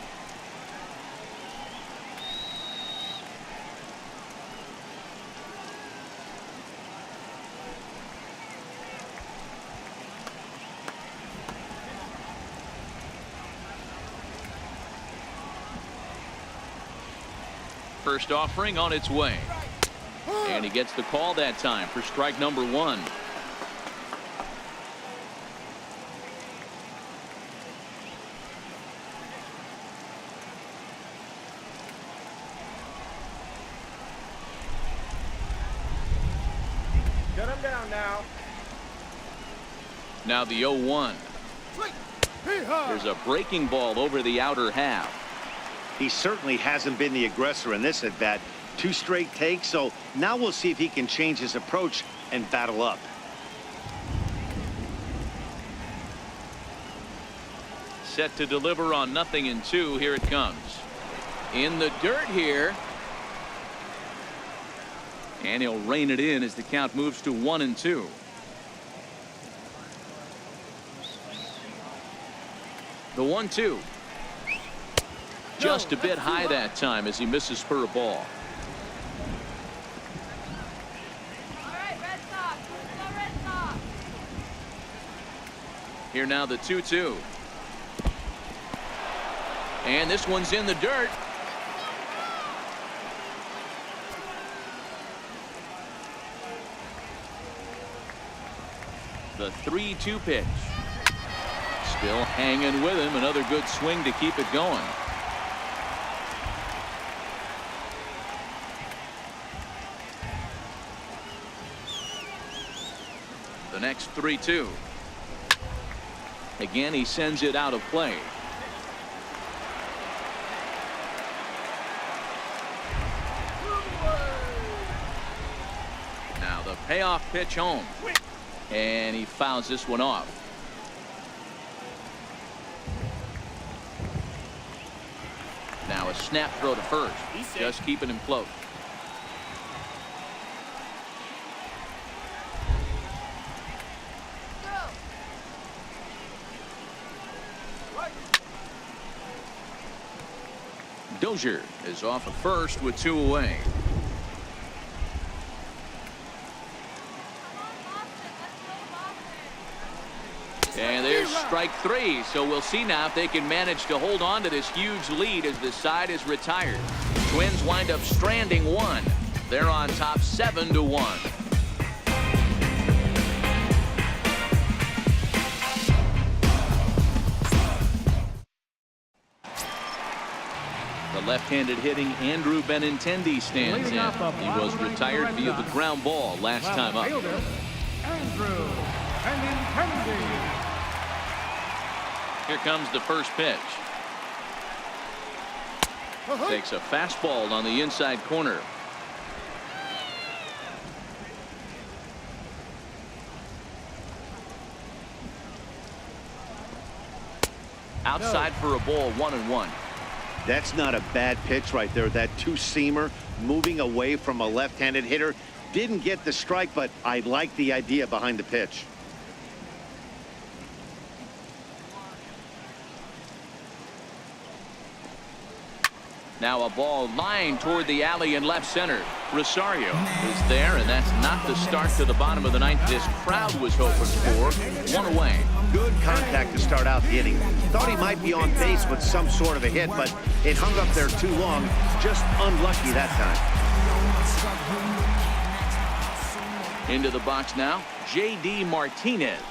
First offering on its way. And he gets the call that time for strike number one. Shut him down now. Now the 0-1. There's a breaking ball over the outer half. He certainly hasn't been the aggressor in this at bat. 2 straight takes, so now we'll see if he can change his approach and battle up. Set to deliver on 0-2. Here it comes. In the dirt here. And he'll rein it in as the count moves to 1-2. The 1-2. Just a bit high that time as he misses for a ball. All right, Red Sox. Let's go Red Sox. Here now the 2-2. And this one's in the dirt. The 3-2 pitch. Still hanging with him. Another good swing to keep it going. The next 3-2. Again, he sends it out of play. Now the payoff pitch home. And he fouls this one off. Now a snap throw to first. Just keeping him close. Dozier is off of first with 2 away. And there's strike 3. So we'll see now if they can manage to hold on to this huge lead as the side is retired. Twins wind up stranding 1. They're on top 7-1. The left-handed hitting Andrew Benintendi stands in. He was retired via the ground ball last time up. Andrew Benintendi. Here comes the first pitch. Takes a fastball on the inside corner. Outside for a ball, 1-1. That's not a bad pitch right there. That 2-seamer moving away from a left-handed hitter. Didn't get the strike, but I like the idea behind the pitch. Now a ball lined toward the alley in left center. Rosario is there, and that's not the start to the bottom of the ninth this crowd was hoping for. 1 away. Good contact to start out the inning. Thought he might be on base with some sort of a hit, but it hung up there too long. Just unlucky that time. Into the box now, J.D. Martinez.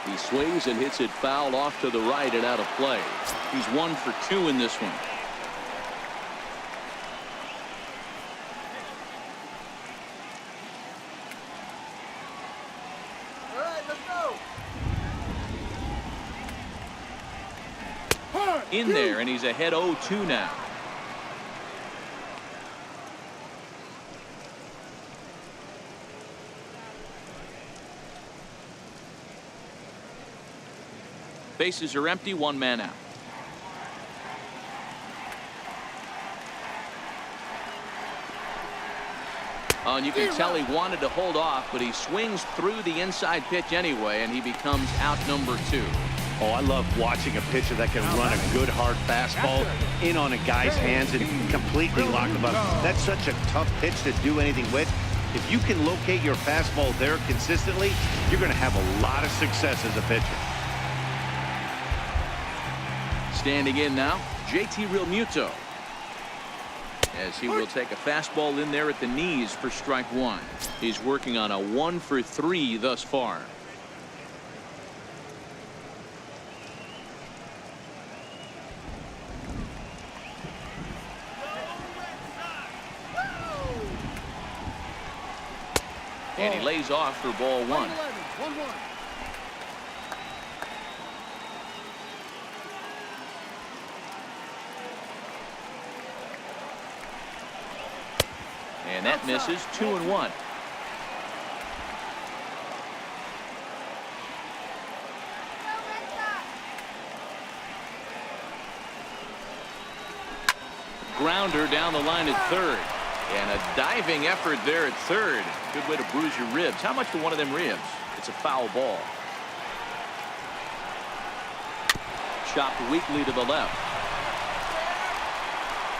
He swings and hits it foul off to the right and out of play. He's 1 for 2 in this one. All right, let's go. In there, and he's ahead 0-2 now. Bases are empty, one man out. Oh, and you can tell he wanted to hold off, but he swings through the inside pitch anyway, and he becomes out number 2. Oh, I love watching a pitcher that can run a good hard fastball in on a guy's hands and completely lock him up. That's such a tough pitch to do anything with. If you can locate your fastball there consistently, you're going to have a lot of success as a pitcher. Standing in now, JT Realmuto, as he will take a fastball in there at the knees for strike 1. He's working on a 1 for 3 thus far. And he lays off for ball 1. And that misses. 2-1. Grounder down the line at third. And a diving effort there at third. Good way to bruise your ribs. How much for one of them ribs? It's a foul ball. Chopped weakly to the left.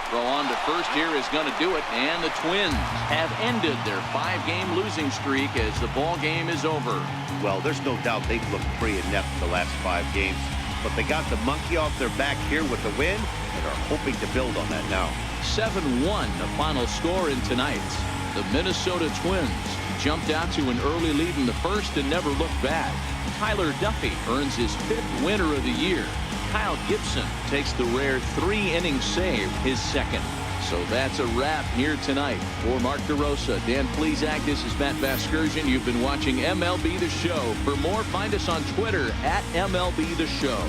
Throw on to first here is going to do it, and the Twins have ended their 5-game losing streak as the ball game is over. Well, there's no doubt they've looked pretty inept the last 5 games, but they got the monkey off their back here with the win and are hoping to build on that now. 7-1 the final score in tonight's. The Minnesota Twins jumped out to an early lead in the first and never looked back. Tyler Duffy earns his 5th winner of the year. Kyle Gibson takes the rare 3-inning save, his 2nd. So that's a wrap here tonight. For Mark DeRosa, Dan Plesac, this is Matt Vasgersian. You've been watching MLB The Show. For more, find us on Twitter at MLB The Show.